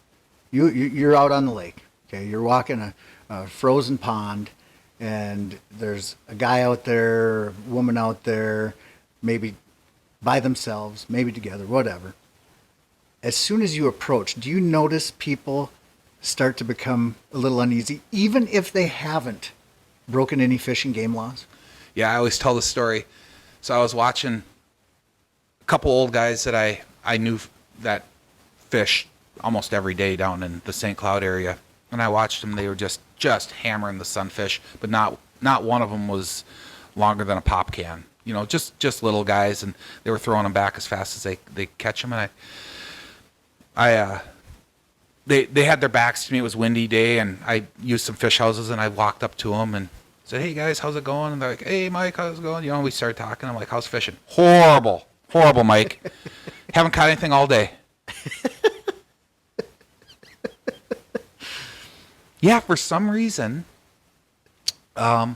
you're out on the lake, okay? You're walking a frozen pond, and there's a guy out there, a woman out there, maybe by themselves, maybe together, whatever. As soon as you approach, do you notice people start to become a little uneasy, even if they haven't broken any fish and game laws? Yeah, I always tell the story. So I was watching a couple old guys that I knew that fish almost every day down in the St. Cloud area, and I watched them. They were just hammering the sunfish, but not one of them was longer than a pop can. Just little guys, and they were throwing them back as fast as they catch them. And they had their backs to me. It was a windy day, and I used some fish houses, and I walked up to them and said, "Hey guys, how's it going?" And they're like, "Hey Mike, how's it going?" We started talking. I'm like, "How's fishing?" Horrible, Mike. Haven't caught anything all day. Yeah, for some reason, I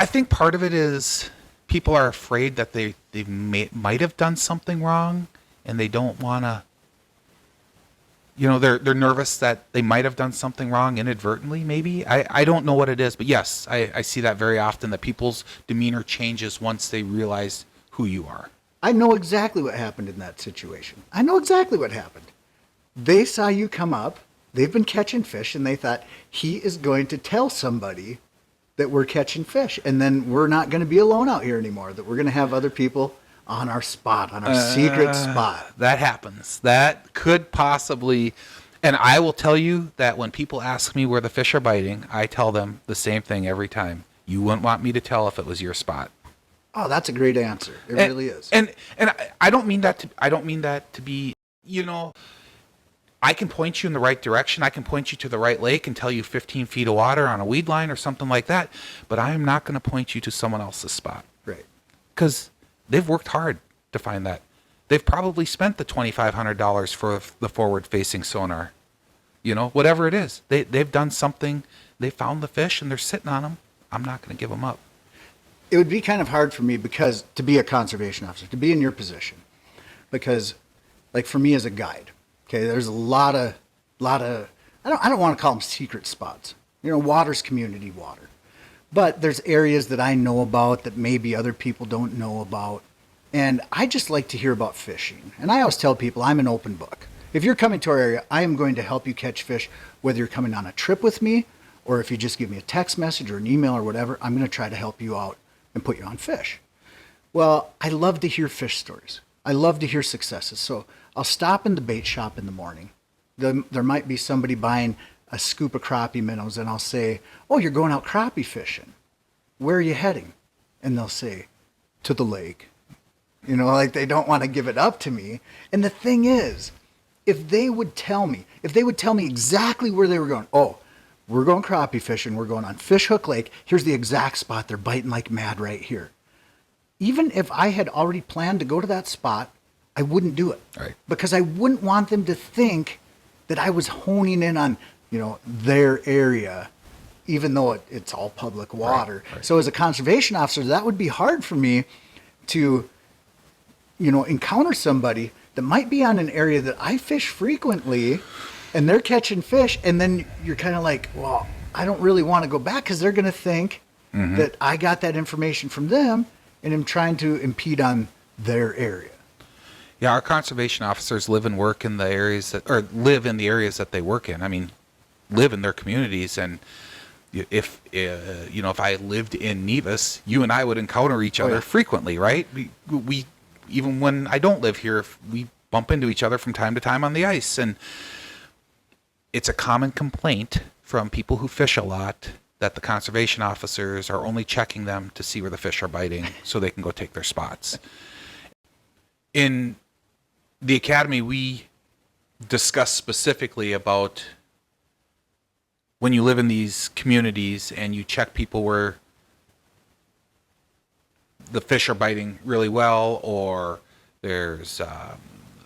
think part of it is people are afraid that they might have done something wrong, and they don't want to. They're nervous that they might have done something wrong inadvertently, maybe. I don't know what it is, but yes, I see that very often, that people's demeanor changes once they realize who you are. I know exactly what happened in that situation. I know exactly what happened. They saw you come up, they've been catching fish, and they thought, he is going to tell somebody that we're catching fish, and then we're not going to be alone out here anymore, that we're going to have other people on our spot, on our secret spot. That happens. That could possibly, and I will tell you that when people ask me where the fish are biting, I tell them the same thing every time. You wouldn't want me to tell if it was your spot. Oh, that's a great answer. It really is. And I don't mean that to be, I can point you in the right direction. I can point you to the right lake and tell you 15 feet of water on a weed line or something like that, but I am not going to point you to someone else's spot. Right. Because they've worked hard to find that. They've probably spent the $2,500 for the forward-facing sonar. Whatever it is. They've done something. They found the fish, and they're sitting on them. I'm not going to give them up. It would be kind of hard for me because to be a conservation officer, to be in your position, because like for me as a guide, okay, there's a lot of I don't want to call them secret spots. Water's community water. But there's areas that I know about that maybe other people don't know about. And I just like to hear about fishing. And I always tell people I'm an open book. If you're coming to our area, I am going to help you catch fish, whether you're coming on a trip with me or if you just give me a text message or an email or whatever, I'm going to try to help you out and put you on fish. Well, I love to hear fish stories. I love to hear successes. So I'll stop in the bait shop in the morning. There might be somebody buying a scoop of crappie minnows, and I'll say, "Oh, you're going out crappie fishing. Where are you heading?" And they'll say, "To the lake." Like they don't want to give it up to me. And the thing is, if they would tell me exactly where they were going, "Oh, we're going crappie fishing. We're going on Fish Hook Lake. Here's the exact spot. They're biting like mad right here." Even if I had already planned to go to that spot, I wouldn't do it. Right. Because I wouldn't want them to think that I was honing in on, their area, even though it's all public water. Right. So as a conservation officer, that would be hard for me to, encounter somebody that might be on an area that I fish frequently, and they're catching fish, and then you're kind of like, well, I don't really want to go back because they're going to think that I got that information from them and am trying to impede on their area. Yeah, our conservation officers live and work in the areas that they work in. I mean, live in their communities, and if I lived in Nevis, you and I would encounter each other frequently, right? We even when I don't live here, we bump into each other from time to time on the ice, and it's a common complaint from people who fish a lot that the conservation officers are only checking them to see where the fish are biting so they can go take their spots. In the academy, we discuss specifically about when you live in these communities and you check people where the fish are biting really well, or there's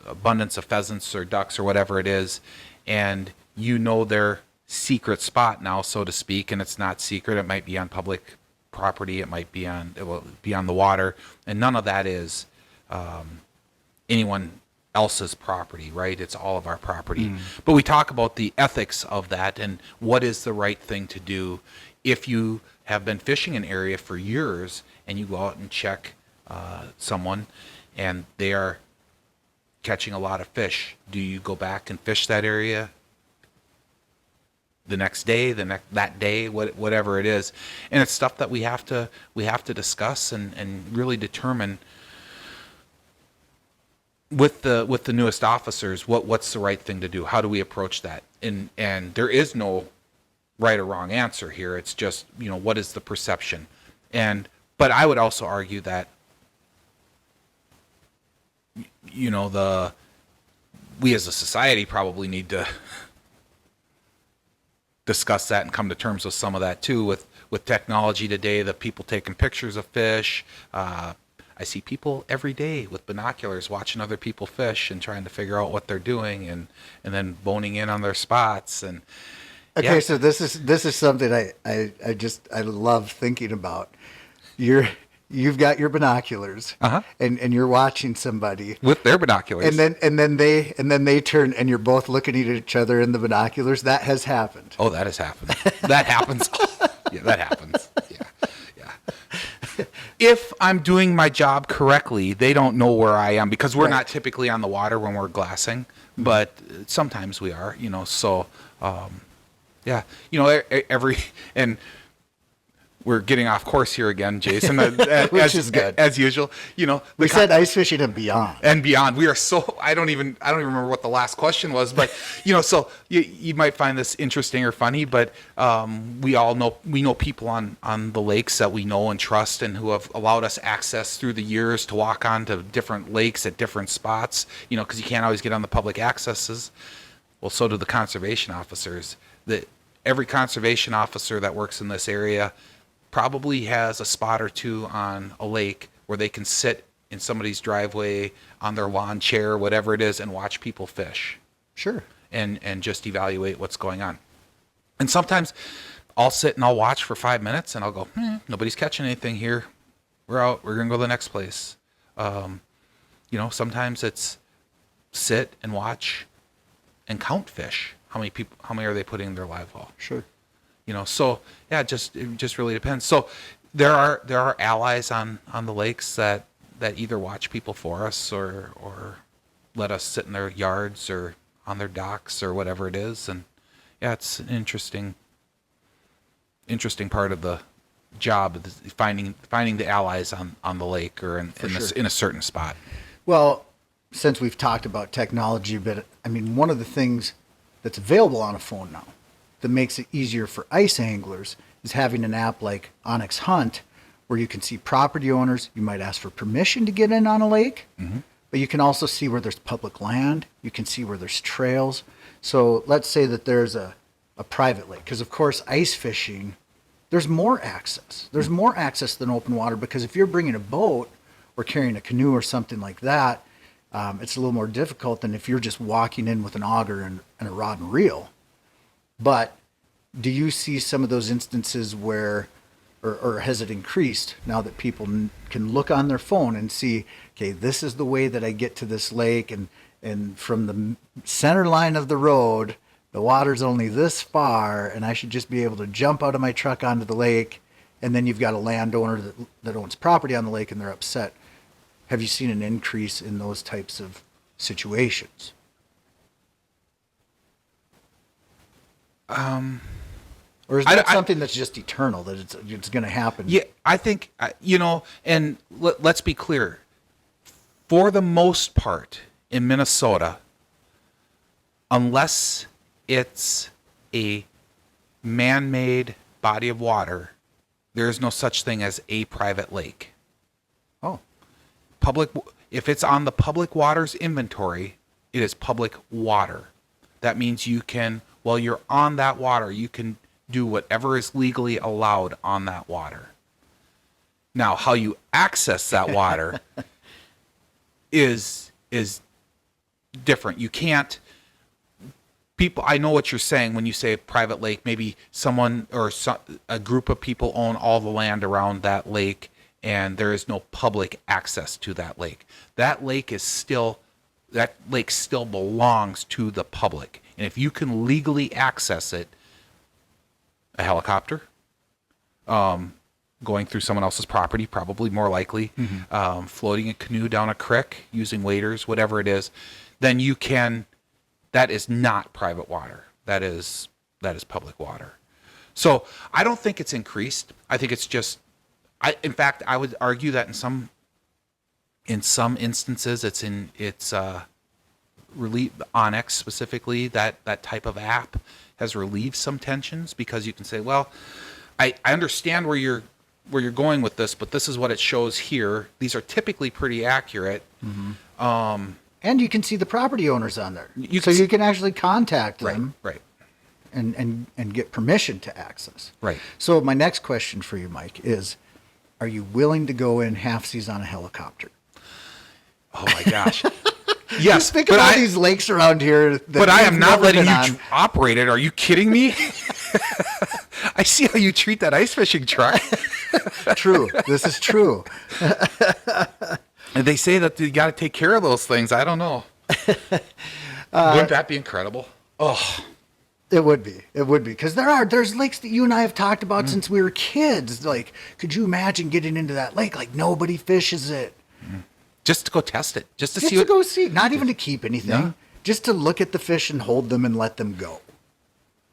abundance of pheasants or ducks or whatever it is, and their secret spot now, so to speak, and it's not secret. It might be on public property. It might be on the water, and none of that is anyone else's property, right? It's all of our property. But we talk about the ethics of that and what is the right thing to do if you have been fishing an area for years and you go out and check someone and they are catching a lot of fish. Do you go back and fish that area the next day, that day, whatever it is? And it's stuff that we have to discuss and really determine with the newest officers what's the right thing to do. How do we approach that? And there is no right or wrong answer here. It's just, what is the perception? But I would also argue that, we as a society probably need to discuss that and come to terms with some of that too, with technology today, the people taking pictures of fish. I see people every day with binoculars watching other people fish and trying to figure out what they're doing, and then boning in on their spots. And Okay, yeah. so this is something I love thinking about. You've got your binoculars, Uh-huh. and you're watching somebody, With their binoculars. and then they turn, and you're both looking at each other in the binoculars. That has happened. Oh, that has happened. That happens. Yeah, that happens. Yeah. If I'm doing my job correctly, they don't know where I am, because we're Right. not typically on the water when we're glassing, but sometimes we are, so, yeah, and we're getting off course here again, Jason, Which is good. as usual, We said ice fishing and beyond. and beyond. We are so, I don't even remember what the last question was, but so you might find this interesting or funny, but we know people on the lakes that we know and trust, and who have allowed us access through the years to walk on to different lakes at different spots, because you can't always get on the public accesses. Well, so do the conservation officers. Every conservation officer that works in this area probably has a spot or two on a lake where they can sit in somebody's driveway, on their lawn chair, whatever it is, and watch people fish, Sure. and just evaluate what's going on. And sometimes I'll sit and I'll watch for 5 minutes, and I'll go, nobody's catching anything here. We're out. We're going to go to the next place. Sometimes it's sit and watch and count fish. How many are they putting in their live well? Sure. So yeah, it just really depends. So there are allies on the lakes that either watch people for us, or let us sit in their yards or on their docks or whatever it is. And yeah, it's an interesting part of the job, finding the allies on the lake, or in a certain spot. Well, since we've talked about technology a bit, I mean, one of the things that's available on a phone now that makes it easier for ice anglers is having an app like Onyx Hunt, where you can see property owners. You might ask for permission to get in on a lake, but you can also see where there's public land. You can see where there's trails. So let's say that there's a private lake, because of course ice fishing, there's more access. There's more access than open water, because if you're bringing a boat or carrying a canoe or something like that, it's a little more difficult than if you're just walking in with an auger and a rod and reel. But do you see some of those instances where, or has it increased now that people can look on their phone and see, okay, this is the way that I get to this lake, and from the center line of the road, the water's only this far, and I should just be able to jump out of my truck onto the lake. And then you've got a landowner that owns property on the lake, and they're upset. Have you seen an increase in those types of situations? Or is that something that's just eternal, that it's going to happen? Yeah, I think, and let's be clear. For the most part in Minnesota, unless it's a man-made body of water, there is no such thing as a private lake. Oh. If it's on the public waters inventory, it is public water. That means you can, while you're on that water, you can do whatever is legally allowed on that water. Now, how you access that water is different. You can't. People, I know what you're saying when you say private lake. Maybe someone or a group of people own all the land around that lake, and there is no public access to that lake. That lake still belongs to the public. And if you can legally access it, a helicopter, going through someone else's property, probably more likely, floating a canoe down a creek, using waders, whatever it is, then you can. That is not private water. That is public water. So I don't think it's increased. I think it's just. In fact, I would argue that in some instances, it's Onyx specifically, that type of app has relieved some tensions, because you can say, well, I understand where where you're going with this, but this is what it shows here. These are typically pretty accurate. And you can see the property owners on there. You You can actually contact Right, them right, and get permission to access. right. So my next question for you, Mike, is are you willing to go in half-seas on a helicopter? Oh my gosh. Yes, Just think but about I, these lakes around here. but I am not letting you on. operate it. Are you kidding me? I see how you treat that ice fishing truck. True. This is true. And they say that you got to take care of those things. I don't know. Wouldn't that be incredible? Oh, It would be. It would be. Because there's lakes that you and I have talked about since we were kids. Like, could you imagine getting into that lake? Like, nobody fishes it. just to go test it, just to Just see to what. go see. Not even to keep anything. No. Just to look at the fish and hold them and let them go.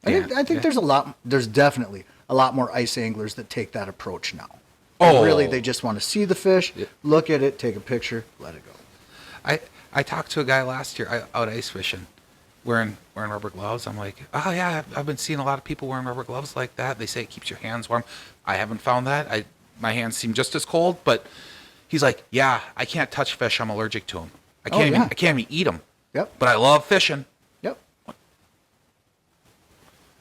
Yeah, I think there's definitely a lot more ice anglers that take that approach now. Oh. Really, they just want to see the fish, look at it, take a picture, let it go. I talked to a guy last year out ice fishing, wearing rubber gloves. I'm like, oh yeah, I've been seeing a lot of people wearing rubber gloves like that. They say it keeps your hands warm. I haven't found that. My hands seem just as cold. But he's like, yeah, I can't touch fish. I'm allergic to them. I can't even eat them. Yep. But I love fishing. Yep.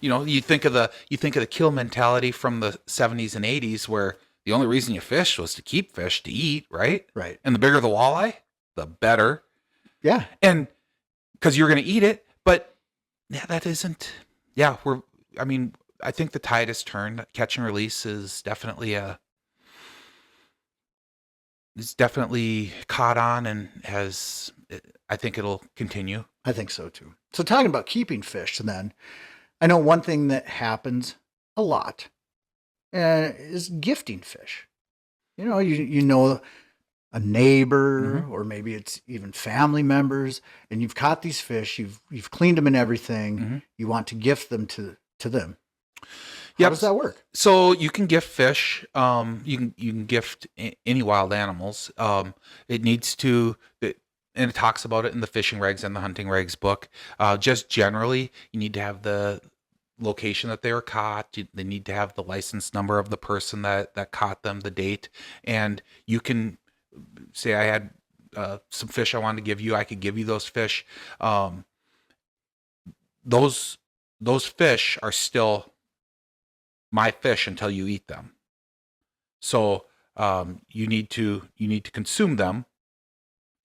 You know, you think of the kill mentality from the 70s and 80s, where the only reason you fished was to keep fish to eat, right? Right. And the bigger the walleye, the better. Yeah. And because you're going to eat it, but yeah, that isn't. Yeah, I think the tide has turned. Catch and release is definitely it's definitely caught on and I think it'll continue. I think so too. So talking about keeping fish, then, I know one thing that happens a lot is gifting fish. You know a neighbor, or maybe it's even family members, and you've caught these fish, you've cleaned them and everything. You want to gift them to them. How does that work? So you can gift fish. You can gift any wild animals. It needs to, and it talks about it in the fishing regs and the hunting regs book. Just generally, you need to have the location that they were caught. They need to have the license number of the person that caught them, the date, and you can say, I had some fish I wanted to give you. I could give you those fish. Those fish are still my fish until you eat them. So you need to consume them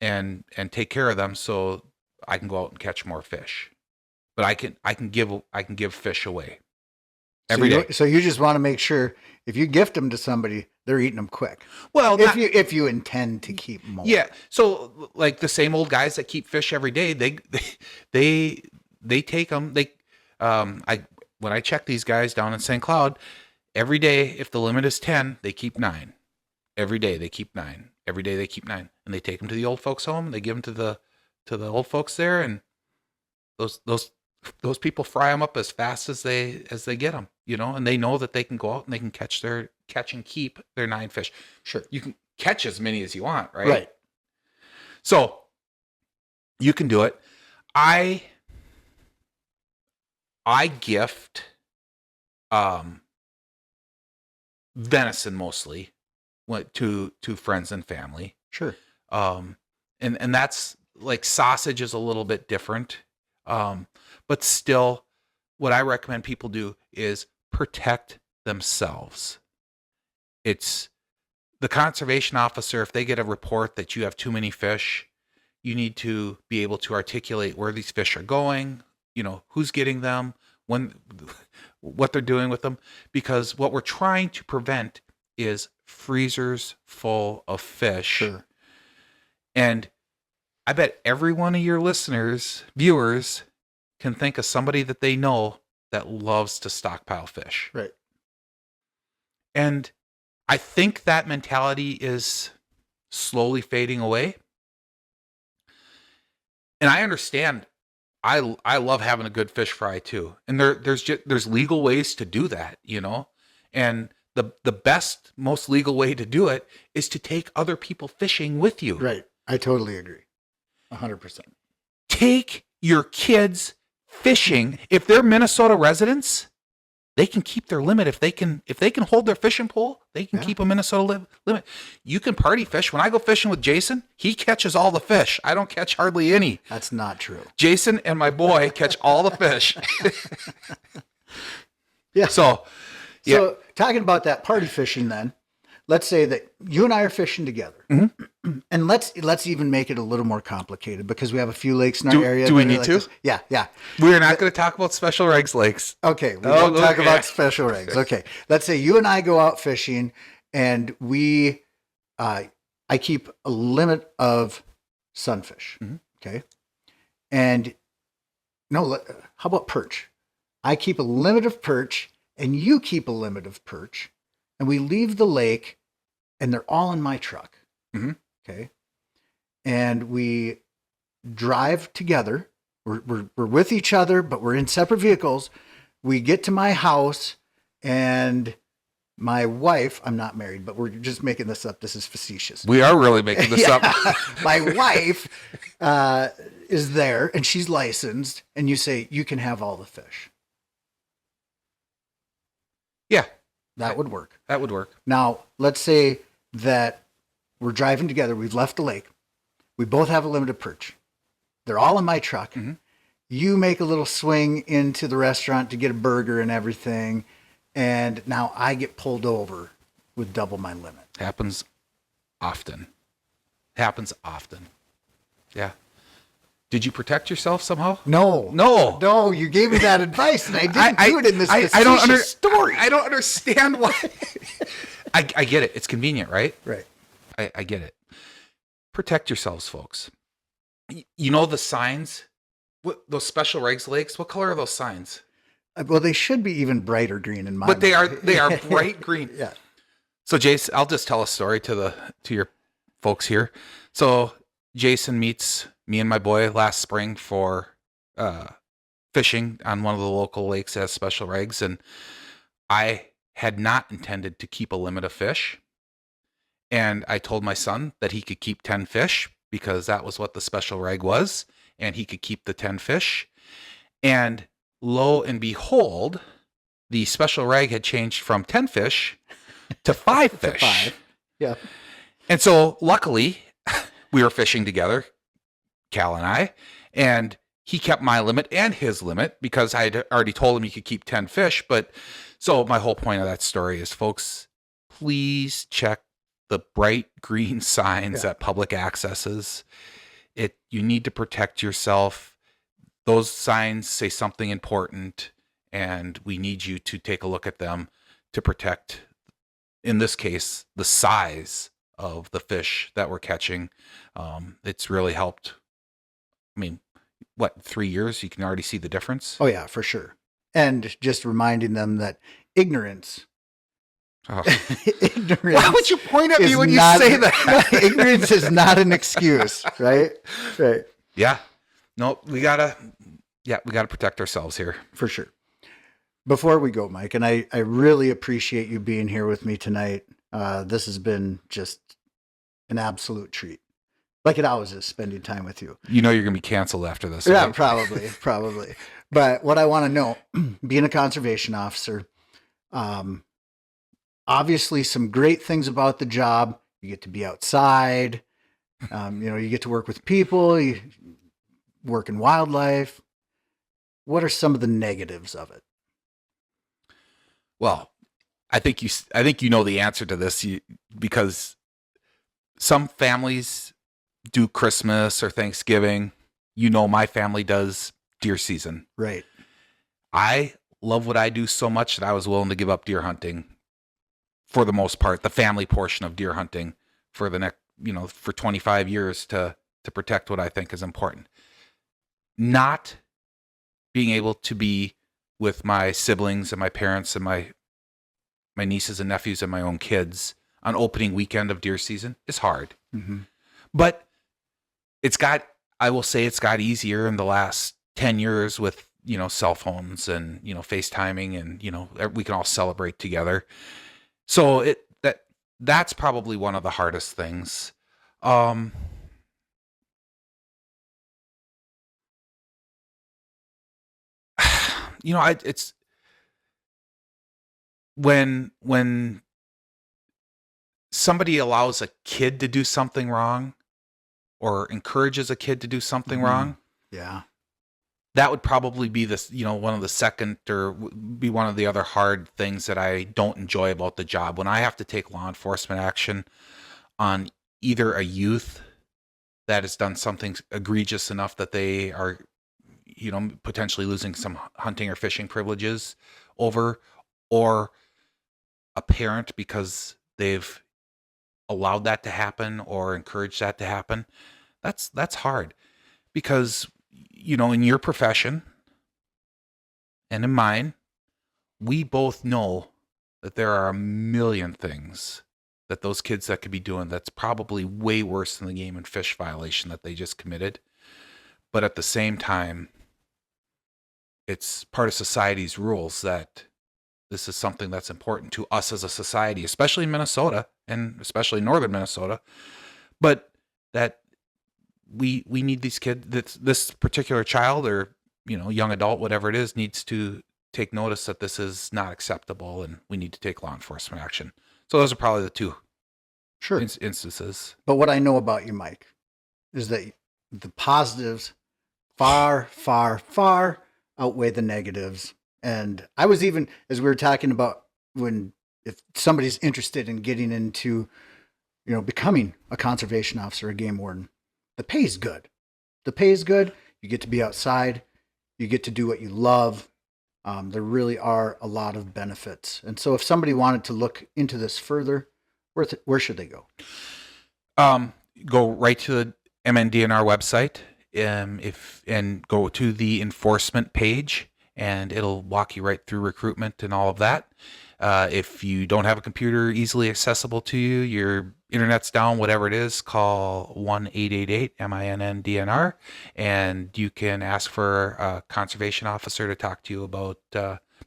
and take care of them so I can go out and catch more fish. But I can give fish away every day. So you just want to make sure if you gift them to somebody, they're eating them quick. Well, if you intend to keep more. Yeah. So like the same old guys that keep fish every day, they take them. When I check these guys down in St. Cloud, every day, if the limit is 10, they keep 9. Every day they keep 9. Every day they keep 9, and they take them to the old folks' home. They give them to the old folks there, and those people fry them up as fast as they get them, and they know that they can go out and they can catch and keep their 9 fish. Sure. You can catch as many as you want, right? Right. So you can do it. I gift venison mostly to friends and family. Sure. And that's like sausage is a little bit different. But still, what I recommend people do is protect themselves. It's the conservation officer, if they get a report that you have too many fish, you need to be able to articulate where these fish are going, who's getting them, what they're doing with them, because what we're trying to prevent is freezers full of fish. Sure. And I bet every one of your viewers, can think of somebody that they know that loves to stockpile fish. Right. And I think that mentality is slowly fading away. And I understand. I love having a good fish fry too. And there's legal ways to do that, And the best, most legal way to do it is to take other people fishing with you. Right. I totally agree. 100%. Take your kids fishing. If they're Minnesota residents, they can keep their limit. If they can hold their fishing pole, they can keep a Minnesota limit. You can party fish. When I go fishing with Jason, he catches all the fish. I don't catch hardly any. That's not true. Jason and my boy catch all the fish. Yeah. So talking about that party fishing, then let's say that you and I are fishing together, and let's even make it a little more complicated because we have a few lakes in our area. Do we need to? Yeah. We're not going to talk about special regs lakes. Okay, we won't talk about special regs. Okay, let's say you and I go out fishing, and I keep a limit of sunfish. Okay, and no, how about perch? I keep a limit of perch, and you keep a limit of perch, and we leave the lake, and they're all in my truck. Okay, and we drive together. We're with each other, but we're in separate vehicles. We get to my house, and my wife, I'm not married, but we're just making this up. This is facetious. We are really making this up. My wife is there, and she's licensed, and you say, you can have all the fish. Yeah. That would work. That would work. Now, let's say that we're driving together. We've left the lake. We both have a limited perch. They're all in my truck. You make a little swing into the restaurant to get a burger and everything. And now I get pulled over with double my limit. Happens often. Yeah. Did you protect yourself somehow? No, you gave me that advice, and I didn't do it in this facetious story. I don't understand why. I get it. It's convenient, right? Right. I get it. Protect yourselves, folks. You know the signs? Those special regs lakes? What color are those signs? Well, they should be even brighter green in my But they mind. are bright green. Yeah. So, Jason, I'll just tell a story to your folks here. So, Jason meets me and my boy last spring for fishing on one of the local lakes as special regs, and I had not intended to keep a limit of fish. And I told my son that he could keep 10 fish because that was what the special reg was, and he could keep the 10 fish. And lo and behold, the special reg had changed from 10 fish to 5 fish. 5. Yeah. And so luckily, we were fishing together, Cal and I, and he kept my limit and his limit because I had already told him he could keep 10 fish. But so my whole point of that story is, folks, please check the bright green signs at public accesses. You need to protect yourself. Those signs say something important, and we need you to take a look at them to protect, in this case, the size of the fish that we're catching. It's really helped. I mean, 3 years? You can already see the difference. Oh yeah, for sure. And just reminding them that ignorance. Ignorance. Why would you point at me when you say that? Ignorance is not an excuse, right? Right. Yeah. No, we gotta protect ourselves here. For sure. Before we go, Mike, and I really appreciate you being here with me tonight. This has been just an absolute treat. Like it always is, spending time with you. You know you're going to be canceled after this. Yeah, right? probably. But what I want to know, being a conservation officer, obviously some great things about the job. You get to be outside. You get to work with people. You work in wildlife. What are some of the negatives of it? Well, I think you know the answer to this because some families do Christmas or Thanksgiving. You know, my family does deer season. Right. I love what I do so much that I was willing to give up deer hunting for the most part, the family portion of deer hunting for the next, for 25 years to protect what I think is important. Not being able to be with my siblings and my parents and my nieces and nephews and my own kids on opening weekend of deer season is hard. Mm-hmm. But I will say it's got easier in the last 10 years with, cell phones and, FaceTiming and, we can all celebrate together. So that's probably one of the hardest things. when somebody allows a kid to do something wrong or encourages a kid to do something wrong, yeah, that would probably be this, one of the second or be one of the other hard things that I don't enjoy about the job. When I have to take law enforcement action on either a youth that has done something egregious enough that they are, potentially losing some hunting or fishing privileges over, or a parent because they've allowed that to happen or encouraged that to happen, that's hard. Because, in your profession and in mine, we both know that there are a million things that those kids that could be doing that's probably way worse than the game and fish violation that they just committed. But at the same time, it's part of society's rules that this is something that's important to us as a society, especially in Minnesota and especially northern Minnesota. But that we need these kids, this particular child or, young adult, whatever it is, needs to take notice that this is not acceptable and we need to take law enforcement action. So those are probably the two instances. But what I know about you, Mike, is that the positives far, far, far outweigh the negatives. And I was even, as we were talking about, if somebody's interested in getting into, becoming a conservation officer, a game warden, the pay's good. The pay is good. You get to be outside. You get to do what you love. There really are a lot of benefits. And so if somebody wanted to look into this further, where should they go? Go right to the MNDNR website, and go to the enforcement page, and it'll walk you right through recruitment and all of that. If you don't have a computer easily accessible to you, your internet's down, whatever it is, call 1-888-MINNDNR, and you can ask for a conservation officer to talk to you about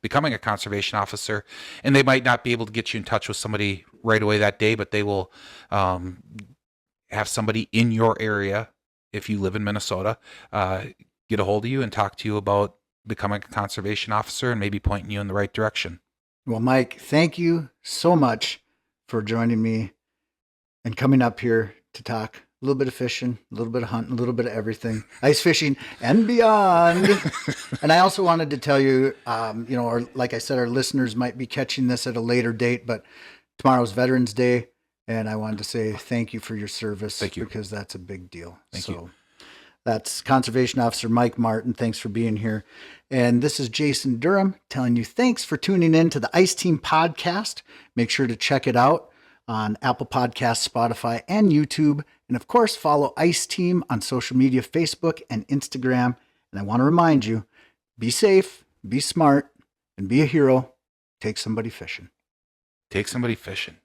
becoming a conservation officer. And they might not be able to get you in touch with somebody right away that day, but they will have somebody in your area, if you live in Minnesota, get a hold of you and talk to you about becoming a conservation officer and maybe pointing you in the right direction. Well, Mike, thank you so much for joining me and coming up here to talk a little bit of fishing, a little bit of hunting, a little bit of everything, ice fishing and beyond. And I also wanted to tell you, or like I said, our listeners might be catching this at a later date, but tomorrow's Veterans Day. And I wanted to say thank you for your service. Thank you. Because that's a big deal. Thank you. That's Conservation Officer Mike Martin. Thanks for being here. And this is Jason Durham telling you thanks for tuning in to the Ice Team podcast. Make sure to check it out on Apple Podcasts, Spotify, and YouTube. And of course, follow Ice Team on social media, Facebook and Instagram. And I want to remind you, be safe, be smart, and be a hero. Take somebody fishing. Take somebody fishing.